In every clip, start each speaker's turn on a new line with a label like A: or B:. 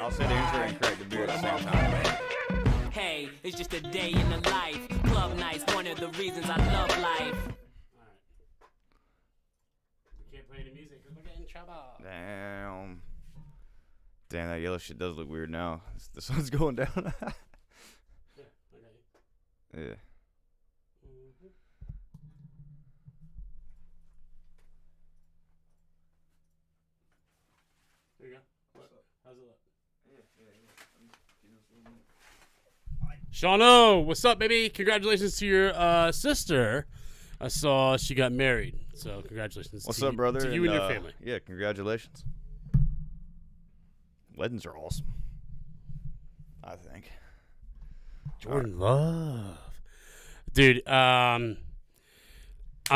A: I'll say the intro and crack the beer at the same time.
B: Hey, it's just a day in the life. Club nights, one of the reasons I love life.
C: Alright. We can't play any music because we'll get in trouble.
A: Damn, that yellow shit does look weird now. The sun's going down.
C: Yeah, okay.
A: Yeah.
C: Mm-hmm. There you go. How's it look? Shawno, what's up, baby? Congratulations to your sister. I saw she got married, so congratulations.
A: What's up, brother?
C: To you and your family.
A: Yeah, congratulations. Weddings are awesome, I think.
C: Jordan Love. Dude, I'm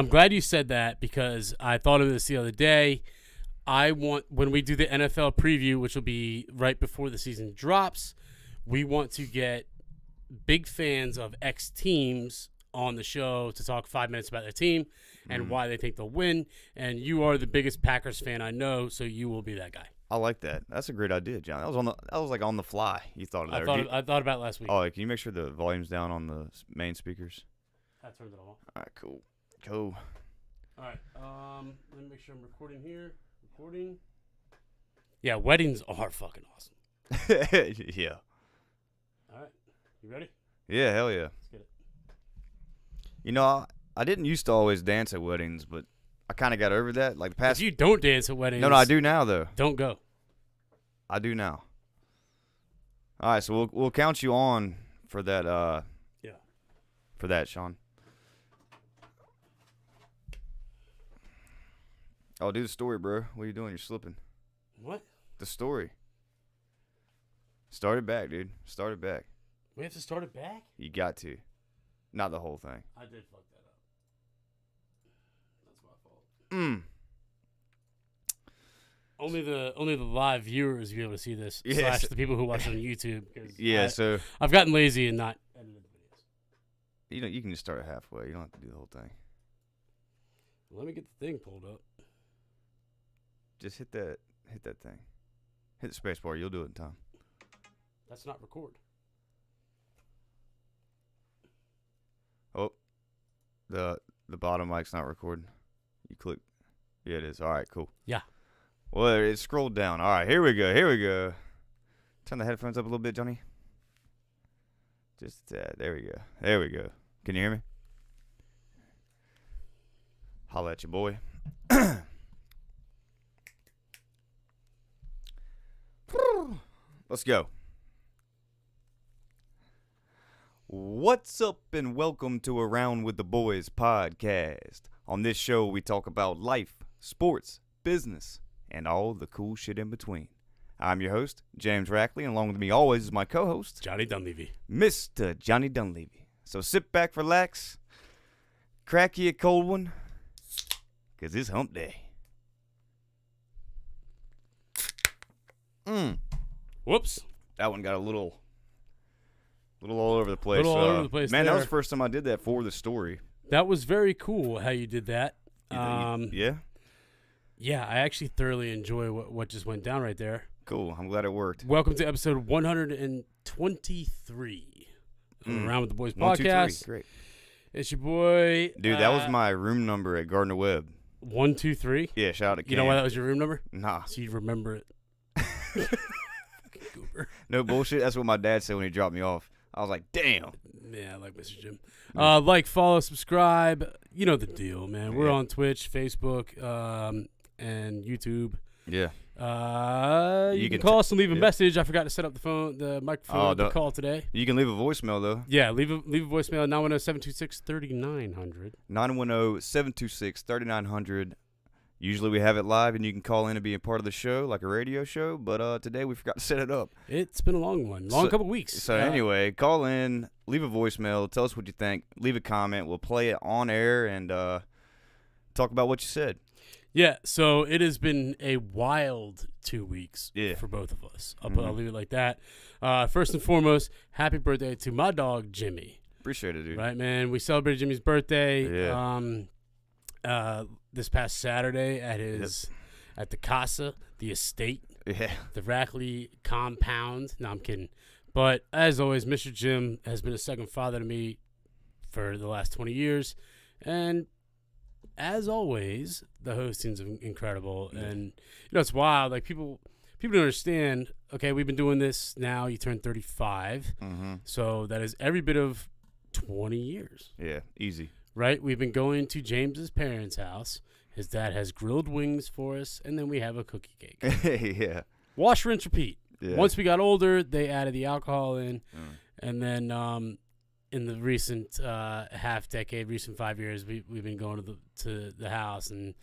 C: glad you said that because I thought of this the other day. When we do the NFL preview, which will be right before the season drops, we want to get big fans of X teams on the show to talk 5 minutes about their team and why they think they'll win. And you are the biggest Packers fan I know, so you will be that guy.
A: I like that. That's a great idea, John. That was like on the fly. You thought of that.
C: I thought about it last week.
A: Oh, can you make sure the volume's down on the main speakers?
C: I turned it off.
A: All right, cool. Cool.
C: All right. Let me make sure I'm recording here. Recording. Yeah, weddings are fucking awesome.
A: Yeah.
C: All right. You ready?
A: Yeah, hell yeah.
C: Let's get it.
A: You know, I didn't used to always dance at weddings, but I kind of got over that. Like the past.
C: If you don't dance at weddings.
A: No, I do now though.
C: Don't go.
A: I do now. All right, so we'll count you on for that.
C: Yeah.
A: For that, Sean. Oh, do the story, bro. What are you doing? You're slipping.
C: What?
A: The story. Start it back, dude. Start it back.
C: We have to start it back?
A: You got to. Not the whole thing.
C: I did fuck that up. That's my fault. Only the live viewers will be able to see this.
A: Yes.
C: Slash the people who watch on YouTube.
A: Yeah, so
C: I've gotten lazy and not edited the videos.
A: you can just start it halfway. You don't have to do the whole thing.
C: Let me get the thing pulled up.
A: Just hit that thing. Hit the space bar. You'll do it in time.
C: That's not record.
A: Oh, the bottom mic's not recording. You click. Yeah, it is. All right, cool.
C: Yeah.
A: Well, it scrolled down. All right, here we go. Turn the headphones up a little bit, Johnny. Just there we go. Can you hear me? Holla at your boy. Let's go. What's up and welcome to Around with the Boys podcast. On this show, we talk about life, sports, business, and all the cool shit in between. I'm your host, James Rackley, and along with me always is my co-host,
C: Johnny Dunleavy.
A: Mr. Johnny Dunleavy. So sit back, relax, crack you a cold one, because it's hump day.
C: Whoops.
A: That one got a little all over the place.
C: All over the place.
A: Man,
C: there.
A: that was the first time I did that for the story.
C: That was very cool how you did that.
A: Yeah?
C: Yeah, I actually thoroughly enjoy what just went down right there.
A: Cool. I'm glad it worked.
C: Welcome to episode 123 of Around with the Boys
A: 1, 2, 3.
C: podcast.
A: Great.
C: It's your boy.
A: Dude, that was my room number at Gardner Webb.
C: 123.
A: Yeah, shout out to Cam.
C: You know why that was your room number?
A: Nah.
C: So you remember it. Fucking goober.
A: No bullshit. That's what my dad said when he dropped me off. I was like, damn.
C: Yeah, I like Mr. Jim. Like, follow, subscribe. You know the deal, man. We're on Twitch, Facebook, and YouTube.
A: Yeah.
C: You can call us and leave a message. I forgot to set up the microphone to call today.
A: You can leave a voicemail, though.
C: Yeah, leave a voicemail, 910-726-3900.
A: 910-726-3900. Usually we have it live, and you can call in and be a part of the show, like a radio show. But today we forgot to set it up.
C: It's been a long one. Couple weeks.
A: So anyway, call in, leave a voicemail, tell us what you think, leave a comment. We'll play it on air and talk about what you said.
C: Yeah, so it has been a wild 2 weeks for both of us. I'll leave it like that. First and foremost, happy birthday to my dog, Jimmy.
A: Appreciate it, dude.
C: Right, man? We celebrated Jimmy's birthday.
A: Yeah.
C: This past Saturday at the casa, the estate.
A: Yeah.
C: the Rackley compound. No, I'm kidding. But as always, Mr. Jim has been a second father to me for the last 20 years. And as always, the hosting's incredible.
A: Yeah.
C: And, it's wild. Like, people don't understand, okay, we've been doing this now. You turn 35.
A: Mm-hmm.
C: So that is every bit of 20 years.
A: Yeah, easy.
C: Right? We've been going to James's parents' house. His dad has grilled wings for us, and then we have a cookie cake.
A: Yeah.
C: Wash, rinse, repeat.
A: Yeah.
C: Once we got older, they added the alcohol in,
A: Mm.
C: and then in the recent half decade, recent 5 years, we've been going to the house, and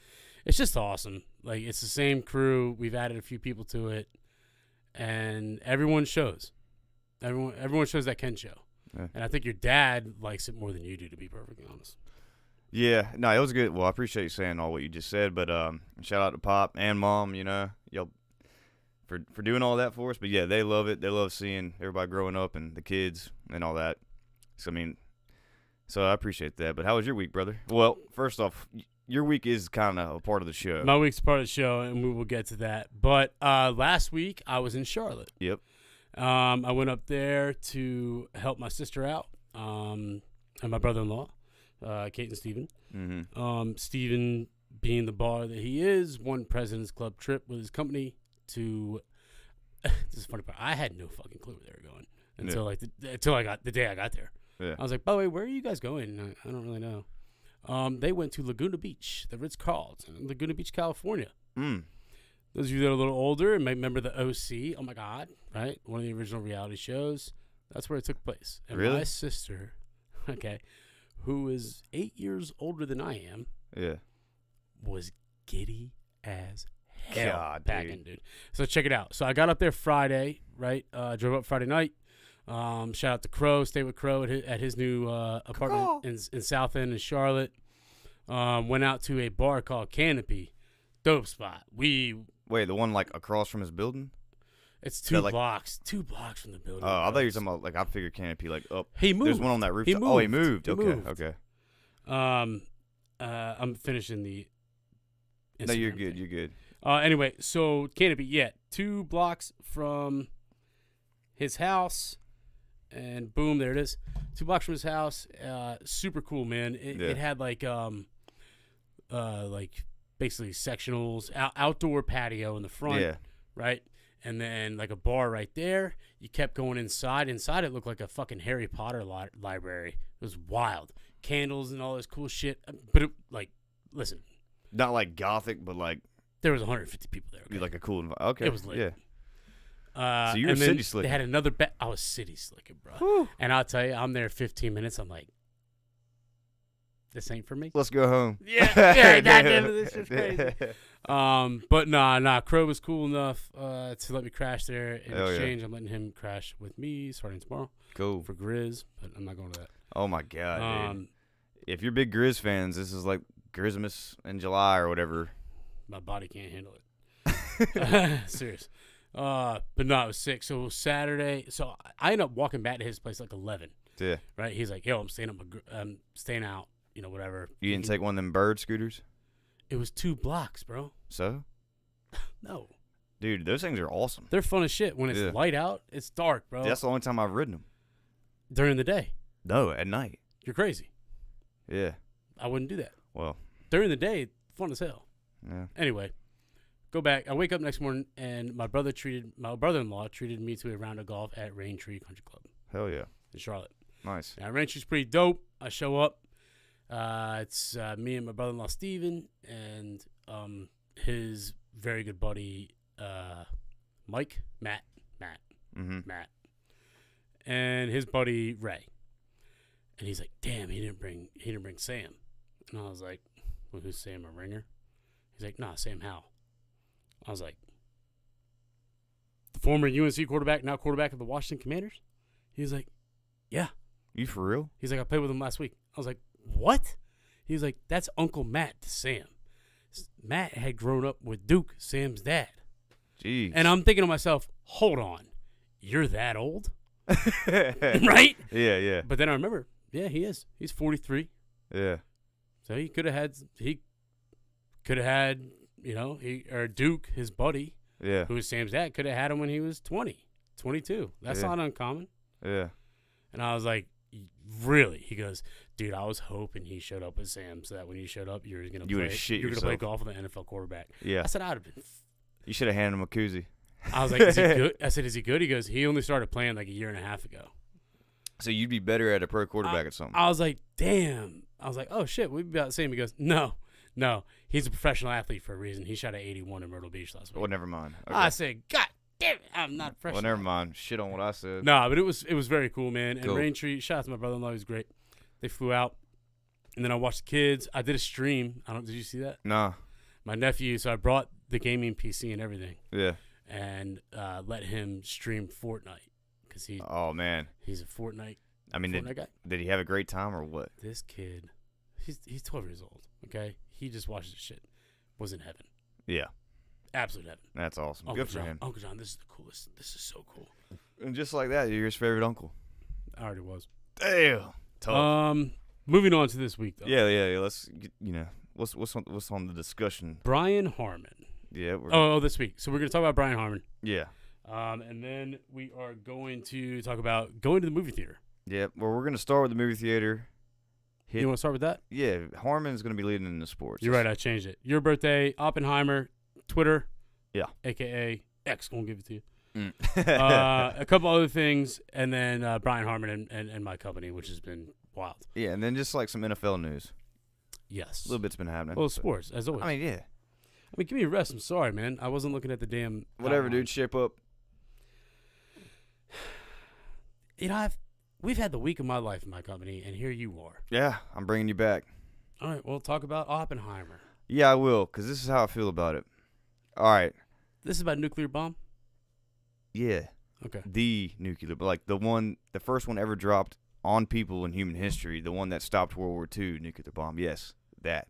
C: it's just awesome. Like, it's the same crew. We've added a few people to it, and everyone shows. Everyone shows that can show.
A: Yeah.
C: And I think your dad likes it more than you do, to be perfectly honest.
A: Yeah, no, it was good. Well, I appreciate you saying all what you just said, but shout out to Pop and Mom, y'all for doing all that for us. But yeah, they love it. They love seeing everybody growing up and the kids and all that. So so I appreciate that. But how was your week, brother? Well, first off, your week is kind of a part of the show.
C: My week's part of the show, and we will get to that. But last week I was in Charlotte.
A: Yep.
C: I went up there to help my sister out and my brother-in-law. Kate and Steven.
A: Mm-hmm.
C: Steven, being the baller that he is, won President's Club trip with his company to. This is the funny part. I had no fucking clue where they were going until until I got the day I got there.
A: Yeah.
C: I was like, by the way, where are you guys going? I don't really know. They went to Laguna Beach, the Ritz-Carlton, Laguna Beach, California.
A: Mm.
C: Those of you that are a little older and may remember the OC. Oh my God, right? One of the original reality shows. That's where it took place. And
A: Really?
C: my sister, okay, who is 8 years older than I am,
A: Yeah.
C: was giddy as hell
A: God,
C: packing, dude. So check it out. So I got up there Friday, right? Drove up Friday night. Shout out to Crow. Stayed with Crow at his new apartment in South End in Charlotte. Went out to a bar called Canopy. Dope spot.
A: Wait, the one like across from his building?
C: It's 2 blocks. 2 blocks from the building.
A: Oh, I thought you were talking about like I figured Canopy like up.
C: He moved.
A: There's one on that rooftop.
C: He moved.
A: Oh, he moved.
C: He
A: Okay.
C: moved.
A: Okay.
C: I'm finishing the.
A: No, you're
C: Instagram
A: good.
C: thing.
A: You're good.
C: Anyway, so Canopy, 2 blocks from his house, and boom, there it is. 2 blocks from his house. Super cool, man. It had like basically sectionals, outdoor patio in the front,
A: Yeah.
C: right? And then like a bar right there. You kept going inside. Inside it looked like a fucking Harry Potter library. It was wild. Candles and all this cool shit. But it, like, listen.
A: Not like gothic, but like
C: There was 150 people there. Okay?
A: like a cool environment. Okay.
C: It was lit.
A: Yeah. So you were
C: and then
A: city slicking.
C: They had another bet. I was city slicking, bro.
A: Whew.
C: And I'll tell you, I'm there 15 minutes. I'm like, this ain't for me.
A: Let's go home.
C: Yeah, goddamn it, this is crazy. But nah, Crow was cool enough to let me crash there. In
A: Hell yeah.
C: exchange, I'm letting him crash with me starting tomorrow
A: Cool.
C: for Grizz, but I'm not going to that.
A: Oh my god, dude.
C: Um,
A: If you're big Grizz fans, this is like Grizzmas in July or whatever.
C: my body can't handle it. Serious. But no, it was sick. So it was Saturday. So I ended up walking back to his place like 11.
A: Yeah.
C: Right? He's like, yo, I'm staying out. Whatever.
A: You didn't take one of them bird scooters?
C: It was 2 blocks, bro.
A: So?
C: No.
A: Dude, those things are awesome.
C: They're fun as shit. When it's light out, it's dark, bro.
A: That's the only time I've ridden them.
C: During the day.
A: No, at night.
C: You're crazy.
A: Yeah.
C: I wouldn't do that.
A: Well.
C: During the day, fun as hell.
A: Yeah.
C: Anyway, go back. I wake up next morning, and my brother-in-law treated me to a round of golf at Rain Tree Country Club
A: Hell yeah.
C: in Charlotte.
A: Nice.
C: Now, Rain Tree's pretty dope. I show up. It's me and my brother-in-law Steven and his very good buddy Matt, and his buddy Ray. And he's like, "Damn, he didn't bring Sam." And I was like, "Well, who's Sam, a ringer?" He's like, "Nah, Sam Howell." I was like, "The former UNC quarterback, now quarterback of the Washington Commanders?" He's like, "Yeah."
A: You for real?
C: He's like, "I played with him last week." I was like, "What?" He's like, "That's Uncle Matt to Sam." Matt had grown up with Duke, Sam's dad.
A: Jeez.
C: And I'm thinking to myself, hold on, you're that old? Right?
A: Yeah, yeah.
C: But then I remember, yeah, he is. He's 43.
A: Yeah.
C: So he could have had, Duke, his buddy,
A: Yeah.
C: who was Sam's dad, could have had him when he was 20, 22. That's not uncommon.
A: Yeah.
C: And I was like, really? He goes, dude, I was hoping he showed up with Sam so that when he showed up, you're gonna play golf with an NFL quarterback.
A: Yeah.
C: I said I'd have been.
A: You should have handed him a koozie.
C: I was like, is he good? I said, is he good? He goes, he only started playing like a year and a half ago.
A: So you'd be better at a pro quarterback at something.
C: I was like, damn. I was like, oh shit, we'd be about the same. He goes, no. He's a professional athlete for a reason. He shot an 81 in Myrtle Beach last week.
A: Well, never mind. Okay.
C: I said, God damn it, I'm not a professional.
A: Well, never mind. Shit on what I said.
C: No, but it was very cool, man. And
A: Cool.
C: Raintree, shout out to my brother-in-law, he was great. They flew out, and then I watched the kids. I did a stream. Did you see that?
A: Nah.
C: My nephew. So I brought the gaming PC and everything,
A: Yeah.
C: and let him stream Fortnite because
A: Oh man.
C: he's a Fortnite.
A: I mean,
C: Fortnite guy.
A: did he have a great time or what?
C: This kid, he's 12 years old. Okay, he just watches this shit. Was in heaven.
A: Yeah.
C: Absolute heaven.
A: That's awesome.
C: Uncle
A: Good for
C: John,
A: him.
C: Uncle John, this is the coolest. This is so cool.
A: And just like that, you're his favorite uncle.
C: I already was.
A: Damn. Tough.
C: Moving on to this week though.
A: Yeah. Let's what's on the discussion?
C: Brian Harmon.
A: Yeah.
C: This week. So we're gonna talk about Brian Harmon.
A: Yeah.
C: And then we are going to talk about going to the movie theater.
A: Yeah. Well, we're gonna start with the movie theater.
C: You want to start with that?
A: Yeah. Harmon's gonna be leading in the sports.
C: You're right. I changed it. Your birthday, Oppenheimer, Twitter.
A: Yeah.
C: AKA X. Gonna give it to you.
A: Mm.
C: A couple other things, and then Brian Harmon and my company, which has been wild.
A: Yeah, and then just like some NFL news.
C: Yes.
A: A little bit's been happening.
C: Well, sports as always.
A: I mean, yeah.
C: give me a rest. I'm sorry, man. I wasn't looking at the damn.
A: Whatever,
C: outline.
A: dude. Shape up.
C: We've had the week of my life in my company, and here you are.
A: Yeah, I'm bringing you back.
C: All right, well, talk about Oppenheimer.
A: Yeah, I will, because this is how I feel about it. All right.
C: This is about nuclear bomb?
A: Yeah.
C: Okay.
A: The nuclear, like the first one ever dropped on people in human history, the one that stopped World War II, nuclear bomb. Yes, that.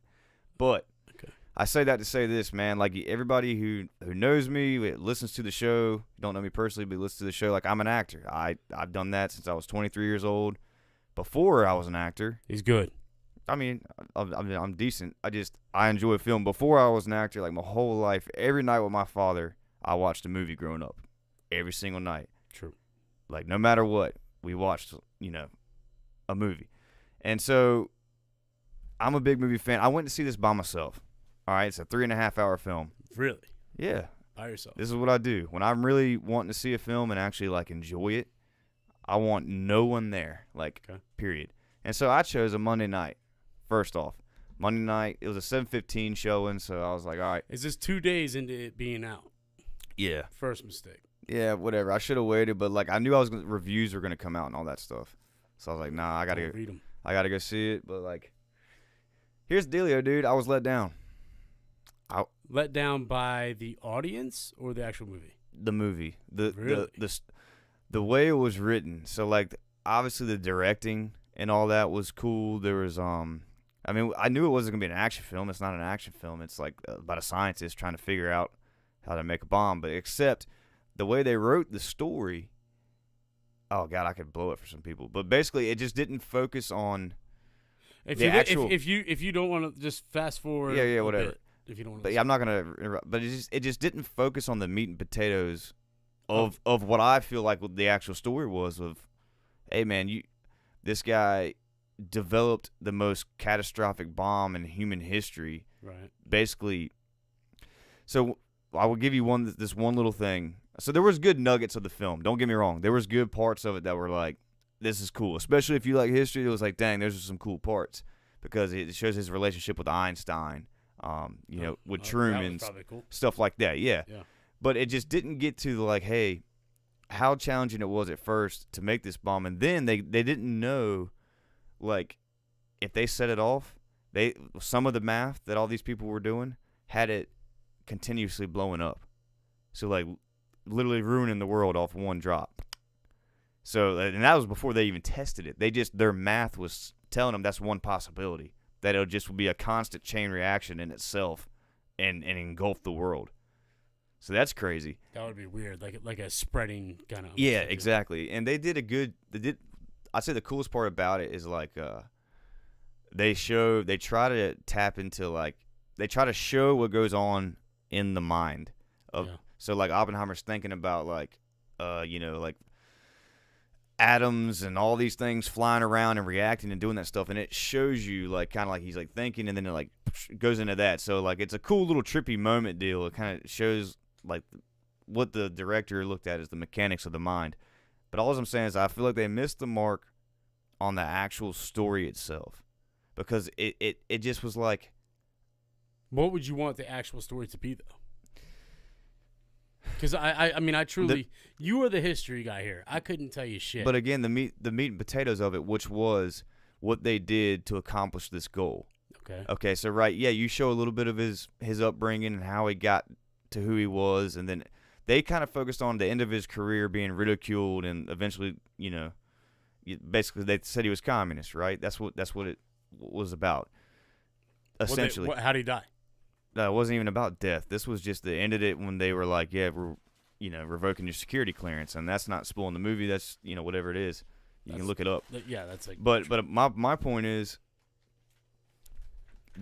A: But
C: Okay.
A: I say that to say this, man. Like everybody who knows me, listens to the show, don't know me personally, but listens to the show. Like I'm an actor. I've done that since I was 23 years old. Before I was an actor.
C: He's good.
A: I mean, I'm decent. I enjoy film. Before I was an actor, like my whole life, every night with my father, I watched a movie growing up. Every single night.
C: True.
A: Like no matter what, we watched, a movie. And so I'm a big movie fan. I went to see this by myself. All right, it's a 3.5 hour film.
C: Really?
A: Yeah.
C: By yourself.
A: This is what I do. When I'm really wanting to see a film and actually like enjoy it, I want no one there. Like, period. And so I chose a Monday night. First off, Monday night, it was a 7:15 showing, so I was like, all right.
C: Is this 2 days into it being out?
A: Yeah.
C: First mistake.
A: Yeah, whatever. I should have waited, but like I knew reviews were gonna come out and all that stuff. So I was like, nah, I gotta
C: read them.
A: I gotta go see it. But like, here's the dealio, dude. I was let down.
C: Let down by the audience or the actual movie?
A: The movie,
C: Really?
A: the way it was written. So like, obviously the directing and all that was cool. There was I mean, I knew it wasn't gonna be an action film. It's not an action film. It's like about a scientist trying to figure out how to make a bomb. But except the way they wrote the story, oh god, I could blow it for some people. But basically, it just didn't focus on
C: If you don't want to just fast forward.
A: Yeah,
C: a
A: whatever.
C: bit, if you don't want
A: But
C: to.
A: yeah, I'm not gonna interrupt. But it just didn't focus on the meat and potatoes of what I feel like the actual story was of, hey man, this guy developed the most catastrophic bomb in human history.
C: Right.
A: Basically, so I will give you this one little thing. So there was good nuggets of the film. Don't get me wrong. There was good parts of it that were like, this is cool. Especially if you like history, it was like, dang, those are some cool parts because it shows his relationship with Einstein. With Truman's
C: cool.
A: stuff like that. Yeah.
C: Yeah.
A: But it just didn't get to like, hey, how challenging it was at first to make this bomb, and then they didn't know, like, if they set it off, some of the math that all these people were doing had it continuously blowing up, so like literally ruining the world off one drop. So, and that was before they even tested it. Their math was telling them that's one possibility, that it'll just be a constant chain reaction in itself, and engulf the world. So that's crazy.
C: That would be weird, like a spreading kind of.
A: Yeah, exactly. And I'd say the coolest part about it is like they try to tap into they try to show what goes on in the mind of.
C: Yeah.
A: So like Oppenheimer's thinking about like, like atoms and all these things flying around and reacting and doing that stuff, and it shows you like kind of like he's like thinking, and then it like goes into that. So like it's a cool little trippy moment deal. It kind of shows like what the director looked at as the mechanics of the mind. But all I'm saying is I feel like they missed the mark on the actual story itself, because it just was like.
C: What would you want the actual story to be, though? Because I mean, I truly, you are the history guy here. I couldn't tell you shit.
A: But again, the meat and potatoes of it, which was what they did to accomplish this goal.
C: Okay.
A: Okay. So right, yeah, you show a little bit of his upbringing and how he got to who he was, and then they kind of focused on the end of his career being ridiculed, and eventually, basically they said he was communist, right? That's what it was about. Essentially,
C: how did he die?
A: It wasn't even about death. This was just the ended it when they were like, yeah, we're, revoking your security clearance, and that's not spoiling the movie. That's whatever it is, you can look it up.
C: Yeah, that's like.
A: But my point is,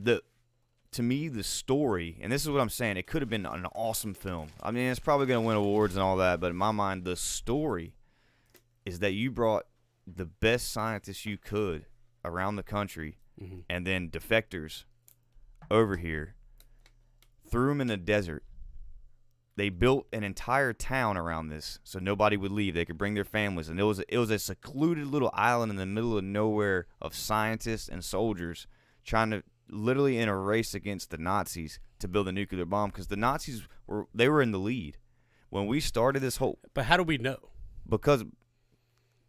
A: to me the story, and this is what I'm saying, it could have been an awesome film. I mean, it's probably gonna win awards and all that, but in my mind, the story is that you brought the best scientists you could around the country, and then defectors over here. Threw them in the desert. They built an entire town around this, so nobody would leave. They could bring their families, and it was a secluded little island in the middle of nowhere of scientists and soldiers trying to literally in a race against the Nazis to build a nuclear bomb, because the Nazis were in the lead when we started this whole.
C: But how do we know?
A: Because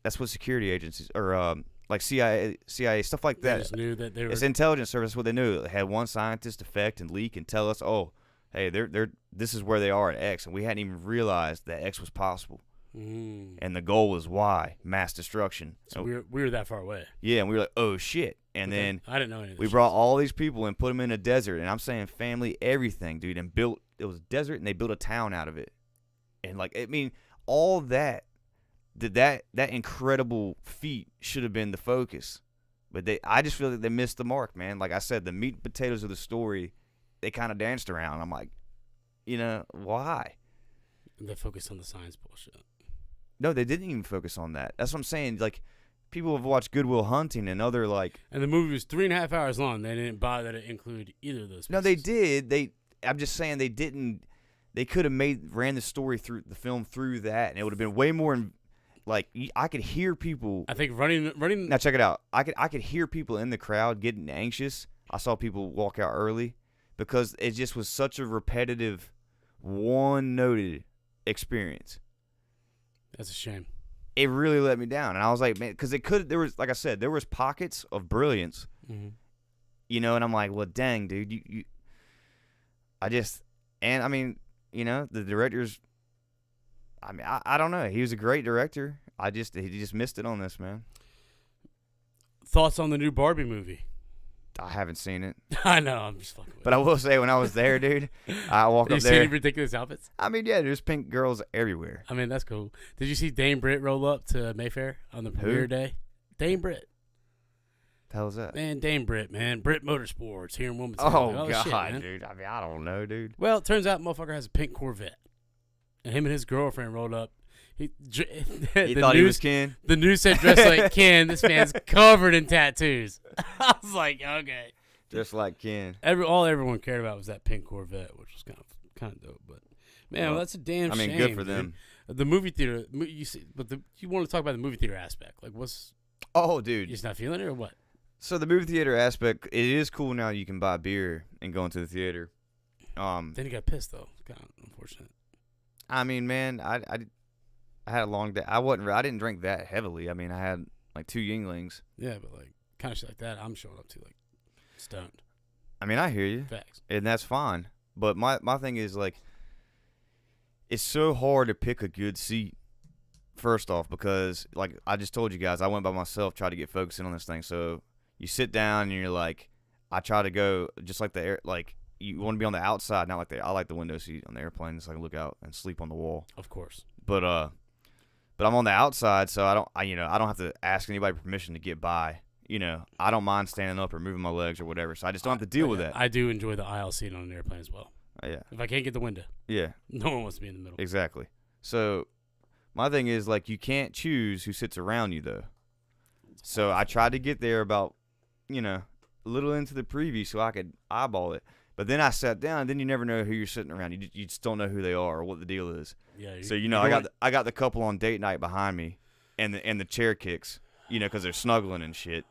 A: that's what security agencies or like CIA stuff like that.
C: They just knew that they were.
A: It's intelligence service. What they knew, they had one scientist defect and leak and tell us, oh, hey, this is where they are at X, and we hadn't even realized that X was possible. And the goal was Y, mass destruction.
C: So we were that far away.
A: Yeah, and we were like, oh shit. And then
C: I didn't know any of this.
A: We brought all these people and put them in a desert, and I'm saying family, everything, dude, and it was desert, and they built a town out of it, and like I mean, all that. That incredible feat should have been the focus, but I just feel like they missed the mark, man. Like I said, the meat and potatoes of the story, they kind of danced around. I'm like, why?
C: They focused on the science bullshit.
A: No, they didn't even focus on that. That's what I'm saying. Like, people have watched Good Will Hunting and other like.
C: And the movie was 3.5 hours long. They didn't bother to include either of those pieces.
A: No, they did. I'm just saying they didn't. They could have ran the story through the film through that, and it would have been way more. Like I could hear people.
C: I think running.
A: Now check it out. I could hear people in the crowd getting anxious. I saw people walk out early because it just was such a repetitive, one-noted experience.
C: That's a shame.
A: It really let me down, and I was like, man, because there was, like I said, there was pockets of brilliance, and I'm like, well, dang, dude, I mean, the director's. I mean, I don't know. He was a great director. He just missed it on this, man.
C: Thoughts on the new Barbie movie?
A: I haven't seen it.
C: I know. I'm just fucking with
A: But I will say, when I was there, dude, I walked up there.
C: Did you see any ridiculous outfits?
A: I mean, yeah, there's pink girls everywhere.
C: I mean, that's cool. Did you see Dame Britt roll up to Mayfair on the premiere day? Dame Britt.
A: The hell is that?
C: Man, Dame Britt, man. Britt Motorsports here in Wilmington.
A: Oh, God,
C: shit,
A: dude. I mean, I don't know, dude.
C: Well, it turns out motherfucker has a pink Corvette. And him and his girlfriend rolled up. He
A: thought he was Ken?
C: The news said dressed like Ken. This man's covered in tattoos. I was like, okay.
A: Just like Ken.
C: All everyone cared about was that pink Corvette, which was kind of dope. But man, that's a damn shame.
A: I mean, good for them.
C: The movie theater, you want to talk about the movie theater aspect? Like, what's?
A: Oh, dude,
C: you just not feeling it or what?
A: So the movie theater aspect, it is cool now. You can buy beer and go into the theater.
C: Then you got pissed though. It's kind of unfortunate.
A: I mean, man, I had a long day. I didn't drink that heavily. I mean, I had like 2 Yinglings.
C: Yeah, but like kind of shit like that, I'm showing up to like stoned.
A: I mean, I hear you.
C: Facts.
A: And that's fine. But my thing is like, it's so hard to pick a good seat. First off, because like I just told you guys, I went by myself, tried to get focusing on this thing. So you sit down and you're like, I try to go just like the air, like. You want to be on the outside, not like I like the window seat on the airplane, so I can look out and sleep on the wall.
C: Of course.
A: But I'm on the outside, so I don't have to ask anybody permission to get by. I don't mind standing up or moving my legs or whatever, so I just don't have to deal with that.
C: I do enjoy the aisle seat on an airplane as well.
A: Yeah.
C: If I can't get the window,
A: Yeah.
C: no one wants to be in the middle.
A: Exactly. So my thing is, like, you can't choose who sits around you, though. So I tried to get there about, a little into the preview so I could eyeball it. But then I sat down, and then you never know who you're sitting around. You just don't know who they are or what the deal is.
C: Yeah.
A: So, I got the couple on date night behind me and the chair kicks, because they're snuggling and shit.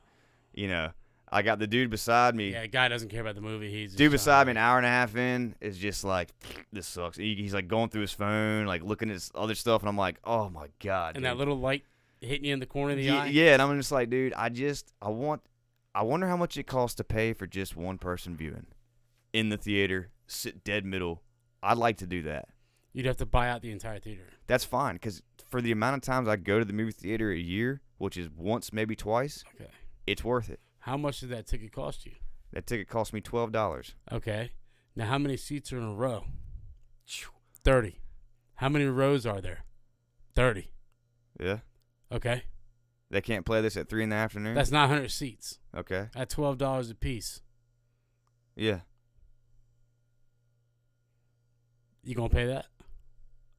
A: I got the dude beside me.
C: Yeah, guy doesn't care about the movie. He's
A: Dude beside me, an hour and a half in, is just like, this sucks. He's like going through his phone, like looking at his other stuff, and I'm like, oh my god.
C: And
A: dude.
C: that little light hitting you in the corner of the eye.
A: Yeah, and I'm just like, dude, I wonder how much it costs to pay for just one person viewing in the theater, sit dead middle. I'd like to do that.
C: You'd have to buy out the entire theater.
A: That's fine, because for the amount of times I go to the movie theater a year, which is once, maybe twice,
C: Okay.
A: it's worth it.
C: How much did that ticket cost you?
A: That ticket cost me $12.
C: Okay. Now, how many seats are in a row? 30. How many rows are there? 30.
A: Yeah.
C: Okay.
A: They can't play this at 3 in the afternoon?
C: That's 900 seats.
A: Okay.
C: At $12 a piece.
A: Yeah.
C: You gonna pay that?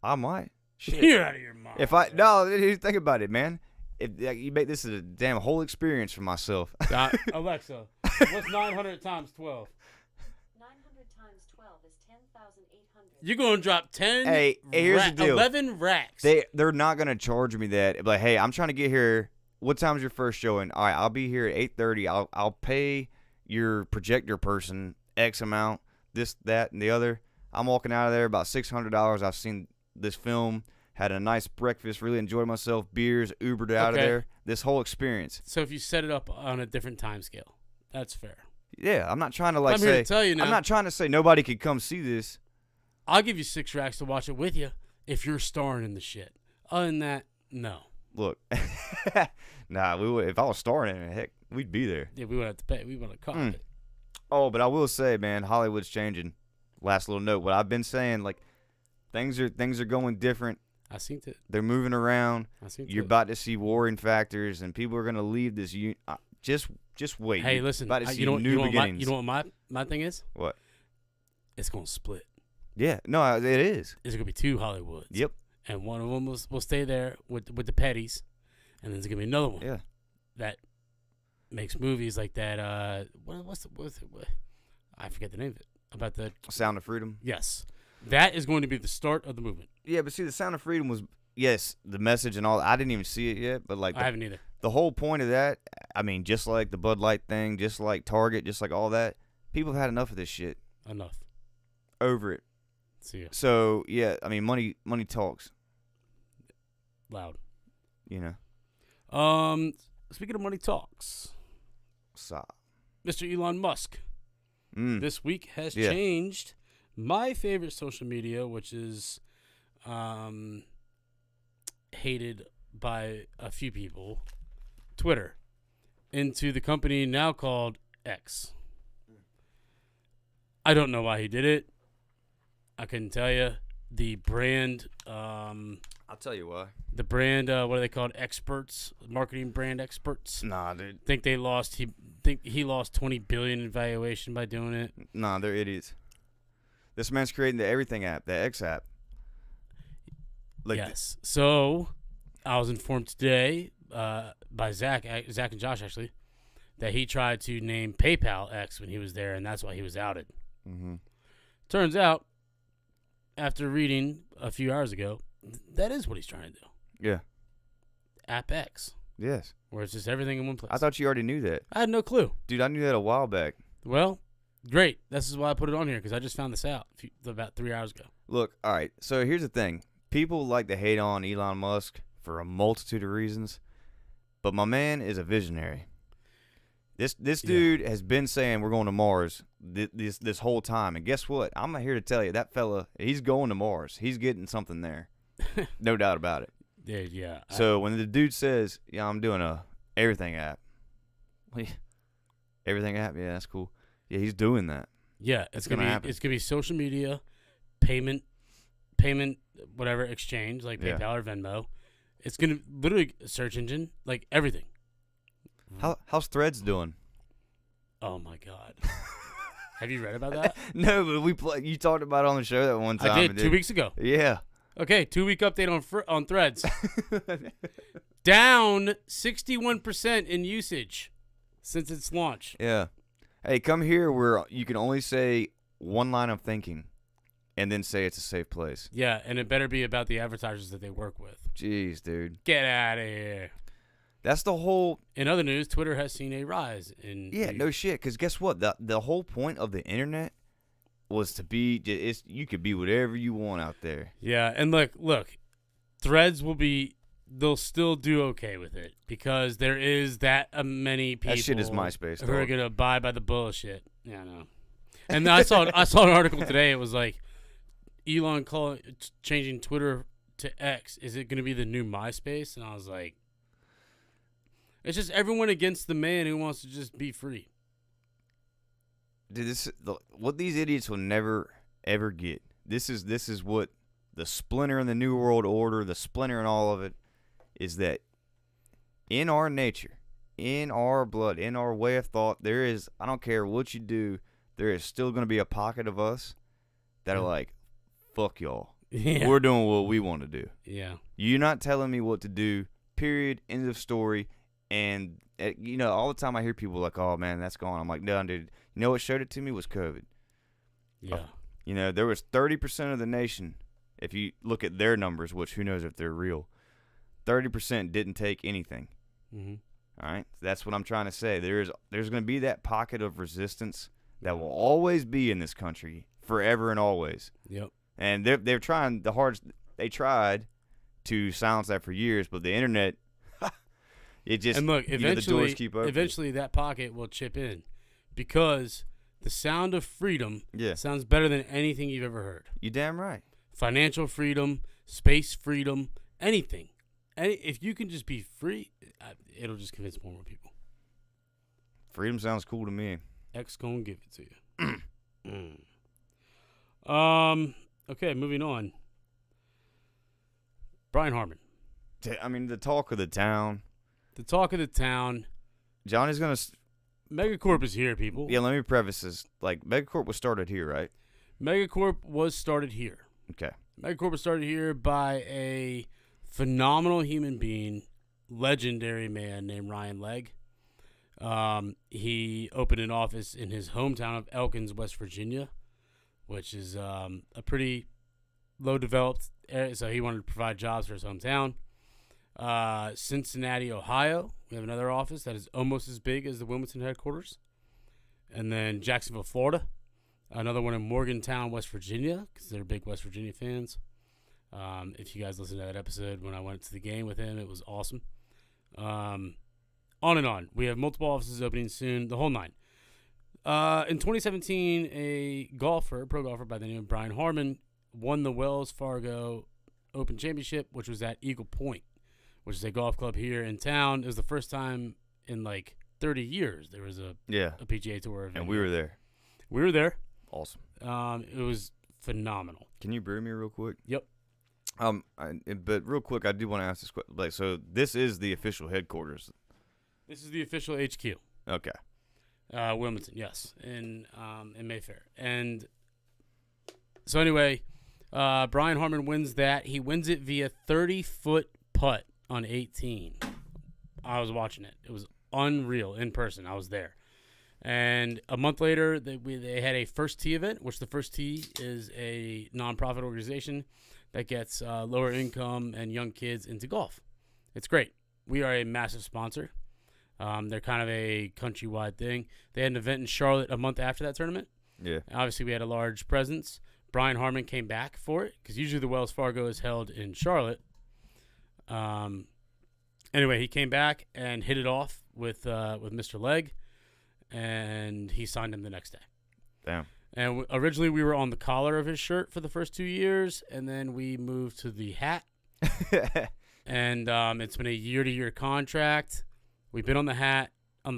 A: I might. Shit.
C: You're out of your mind.
A: Think about it, man. If you make this a damn whole experience for myself.
C: Alexa, what's 900 times 12?
D: 900 times 12 is 10,800.
C: You're gonna drop 10.
A: Hey, here's the deal.
C: 11 racks.
A: They're not gonna charge me that. Like, hey, I'm trying to get here. What time's your first showing? All right, I'll be here at 8:30. I'll pay your projector person X amount. This, that, and the other. I'm walking out of there about $600. I've seen this film. Had a nice breakfast, really enjoyed myself, beers, Ubered out of there. This whole experience.
C: So if you set it up on a different time scale, that's fair.
A: Yeah, I'm not trying to
C: I'm here to tell you now.
A: I'm not trying to say nobody could come see this.
C: I'll give you 6 racks to watch it with you if you're starring in the shit. Other than that, no.
A: Look, nah, we would. If I was starring in it, heck, we'd be there.
C: Yeah, we would have to pay. We would have caught it.
A: Oh, but I will say, man, Hollywood's changing. Last little note. What I've been saying, like, things are going different.
C: I seen it.
A: They're moving around.
C: I seen
A: You're
C: it.
A: about to see warring factors, and people are going to leave this. Just wait.
C: Hey,
A: You're
C: listen.
A: about to see
C: You know
A: new
C: what
A: beginnings.
C: you know what my thing is?
A: What?
C: It's gonna split.
A: Yeah. No, it is.
C: There's gonna be 2 Hollywoods.
A: Yep.
C: And one of them will stay there with the petties, and then there's gonna be another one.
A: Yeah.
C: That makes movies like that. What? I forget the name of it. About the
A: Sound of Freedom.
C: yes, that is going to be the start of the movement.
A: Yeah, but see, the Sound of Freedom was, yes, the message and all. I didn't even see it yet, but like
C: I haven't either.
A: the whole point of that, I mean, just like the Bud Light thing, just like Target, just like all that, people have had enough of this shit.
C: Enough.
A: Over it.
C: See ya.
A: So yeah, I mean, money talks.
C: Loud. Speaking of money talks,
A: Stop.
C: Mr. Elon Musk this week has
A: Yeah.
C: changed my favorite social media, which is hated by a few people, Twitter, into the company now called X. I don't know why he did it. I couldn't tell you. The brand,
A: I'll tell you why.
C: what are they called? Experts, marketing brand experts.
A: Nah, dude.
C: Think he lost $20 billion in valuation by doing it.
A: Nah, they're idiots. This man's creating the Everything app, the X app. Like,
C: Yes. So I was informed today by Zach and Josh actually that he tried to name PayPal X when he was there, and that's why he was outed.
A: Mm-hmm.
C: Turns out, after reading a few hours ago, that is what he's trying to do.
A: Yeah.
C: App X,
A: Yes.
C: where it's just everything in one place.
A: I thought you already knew that.
C: I had no clue.
A: Dude, I knew that a while back.
C: Well, great. This is why I put it on here, because I just found this out about 3 hours ago.
A: Look, all right. So here's the thing. People like to hate on Elon Musk for a multitude of reasons, but my man is a visionary. This dude has been saying we're going to Mars this whole time, and guess what? I'm here to tell you that fella, he's going to Mars. He's getting something there, no doubt about it.
C: Yeah.
A: So when the dude says, "Yeah, I'm doing a Everything app," Everything app, yeah, that's cool. Yeah, he's doing that.
C: Yeah,
A: It's gonna happen.
C: It's gonna be social media, payment, whatever exchange like
A: Yeah.
C: PayPal or Venmo. It's gonna literally search engine, like everything.
A: How's Threads doing?
C: Oh my god. Have you read about that?
A: No, but you talked about it on the show that one time.
C: I did 2 weeks ago.
A: Yeah.
C: Okay, 2-week update on Threads. Down 61% in usage since its launch.
A: Yeah. Hey, come here where you can only say one line of thinking and then say it's a safe place.
C: Yeah, and it better be about the advertisers that they work with.
A: Jeez, dude.
C: Get out of here.
A: That's the whole...
C: In other news, Twitter has seen a rise in...
A: Yeah, no shit, because guess what? The whole point of the internet was to be... you could be whatever you want out there.
C: Yeah, and look, Threads will be... They'll still do okay with it because there is that many people...
A: That shit is MySpace,
C: who are
A: dog.
C: going to abide by the bullshit. Yeah, I know. And then I saw an article today. It was like, Elon changing Twitter to X. Is it going to be the new MySpace? And I was like... It's just everyone against the man who wants to just be free.
A: Dude, what these idiots will never, ever get. This is what the splinter in the New World Order, the splinter in all of it, is that in our nature, in our blood, in our way of thought, there is, I don't care what you do, there is still going to be a pocket of us that are like, fuck y'all.
C: Yeah.
A: We're doing what we want to do.
C: Yeah.
A: You're not telling me what to do, period, end of story. And, all the time I hear people like, oh, man, that's gone. I'm like, no, dude. You know what showed it to me was COVID.
C: Yeah.
A: There was 30% of the nation, if you look at their numbers, which who knows if they're real, 30% didn't take anything.
C: Mm-hmm.
A: All right? That's what I'm trying to say. There's going to be that pocket of resistance that will always be in this country forever and always.
C: Yep.
A: And they're trying the hardest. They tried to silence that for years, but the internet... It just,
C: and look,
A: the doors keep open.
C: eventually that pocket will chip in because the sound of freedom
A: Yeah.
C: sounds better than anything you've ever heard.
A: You damn right.
C: Financial freedom, space freedom, anything. If you can just be free, it'll just convince more people.
A: Freedom sounds cool to me.
C: X gonna give it to you. Okay, moving on. Brian Harmon.
A: I mean, the talk of the town.
C: The talk of the town.
A: Johnny's going to...
C: Megacorp is here, people.
A: Yeah, let me preface this. Like, Megacorp was started here, right?
C: Megacorp was started here.
A: Okay.
C: Megacorp was started here by a phenomenal human being, legendary man named Ryan Legg. He opened an office in his hometown of Elkins, West Virginia, which is a pretty low-developed area, so he wanted to provide jobs for his hometown. Cincinnati, Ohio, we have another office that is almost as big as the Wilmington headquarters. And then Jacksonville, Florida, another one in Morgantown, West Virginia, because they're big West Virginia fans. If you guys listened to that episode when I went to the game with him, it was awesome. On and on. We have multiple offices opening soon, the whole nine. In 2017, a pro golfer by the name of Brian Harmon won the Wells Fargo Open Championship, which was at Eagle Point, which is a golf club here in town. It was the first time in like 30 years there was a PGA Tour event.
A: And we were there.
C: We were there.
A: Awesome.
C: It was phenomenal.
A: Can you brew me real quick?
C: Yep.
A: But real quick, I do want to ask this question. Like, so this is the official headquarters.
C: This is the official HQ.
A: Okay.
C: Wilmington, yes, in Mayfair. And so anyway, Brian Harmon wins that. He wins it via 30-foot putt on 18. I was watching it. It was unreal in person. I was there. And a month later, they had a First Tee event, which the First Tee is a nonprofit organization that gets lower income and young kids into golf. It's great. We are a massive sponsor. They're kind of a countrywide thing. They had an event in Charlotte a month after that tournament.
A: Yeah.
C: Obviously, we had a large presence. Brian Harmon came back for it because usually the Wells Fargo is held in Charlotte. Anyway, he came back and hit it off with Mr. Legg, and he signed him the next day.
A: Damn.
C: And originally we were on the collar of his shirt for the first 2 years, and then we moved to the hat. And it's been a year-to-year contract. We've been on the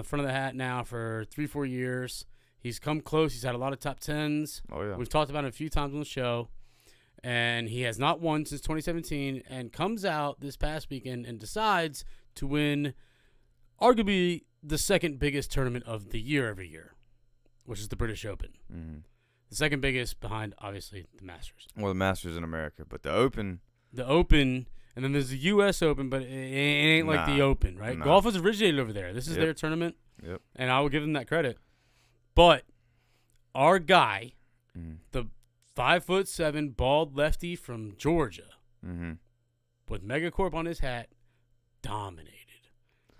C: front of the hat now for 3-4 years. He's come close. He's had a lot of top tens.
A: Oh, yeah.
C: We've talked about it a few times on the show. And he has not won since 2017 and comes out this past weekend and decides to win arguably the second biggest tournament of the year every year, which is the British Open.
A: Mm-hmm.
C: The second biggest behind, obviously, the Masters.
A: Well, the Masters in America, but the Open.
C: The Open, and then there's the U.S. Open, but it ain't like the Open, right?
A: Nah.
C: Golf was originated over there. This is their tournament,
A: Yep.
C: and I will give them that credit. But our guy, the 5'7" bald lefty from Georgia, with Megacorp on his hat, dominated.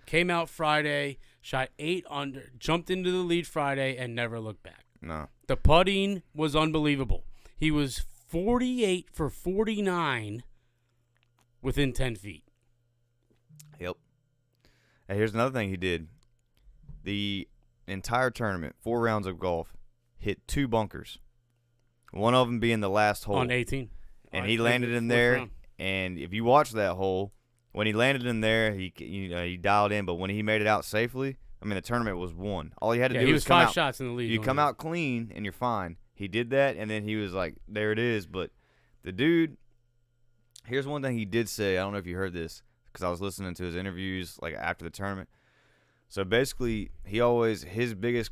C: Came out Friday, shot 8 under, jumped into the lead Friday, and never looked back.
A: No.
C: The putting was unbelievable. He was 48 for 49 within 10 feet.
A: Yep. And here's another thing he did. The entire tournament, 4 rounds of golf, hit 2 bunkers. One of them being the last hole.
C: On 18.
A: And he landed in there. Round. And if you watch that hole, when he landed in there, he dialed in. But when he made it out safely, I mean, the tournament was won. All he had to do was come out.
C: He was 5 shots in the lead.
A: You come out clean, and you're fine. He did that, and then he was like, there it is. But the dude, here's one thing he did say. I don't know if you heard this, because I was listening to his interviews like after the tournament. So basically, his biggest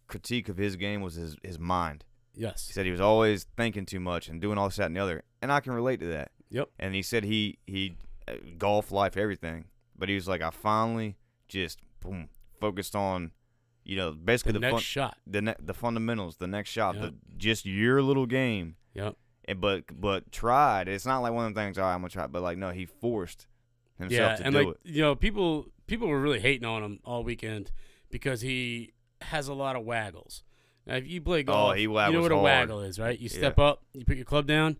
A: critique of his game was his mind.
C: Yes.
A: He said he was always thinking too much and doing all this, that, and the other. And I can relate to that.
C: Yep.
A: And he said he golf, life, everything. But he was like, I finally just, boom, focused on, basically
C: the next shot.
A: The fundamentals, the next shot,
C: Yep.
A: just your little game.
C: Yep.
A: And but tried. It's not like one of the things, all right, I'm going to try. But, like, no, he forced himself to do it.
C: People were really hating on him all weekend because he has a lot of waggles. Now, if you play golf,
A: he
C: you
A: waggles
C: know what a
A: hard.
C: waggle is, right? You step up, you put your club down,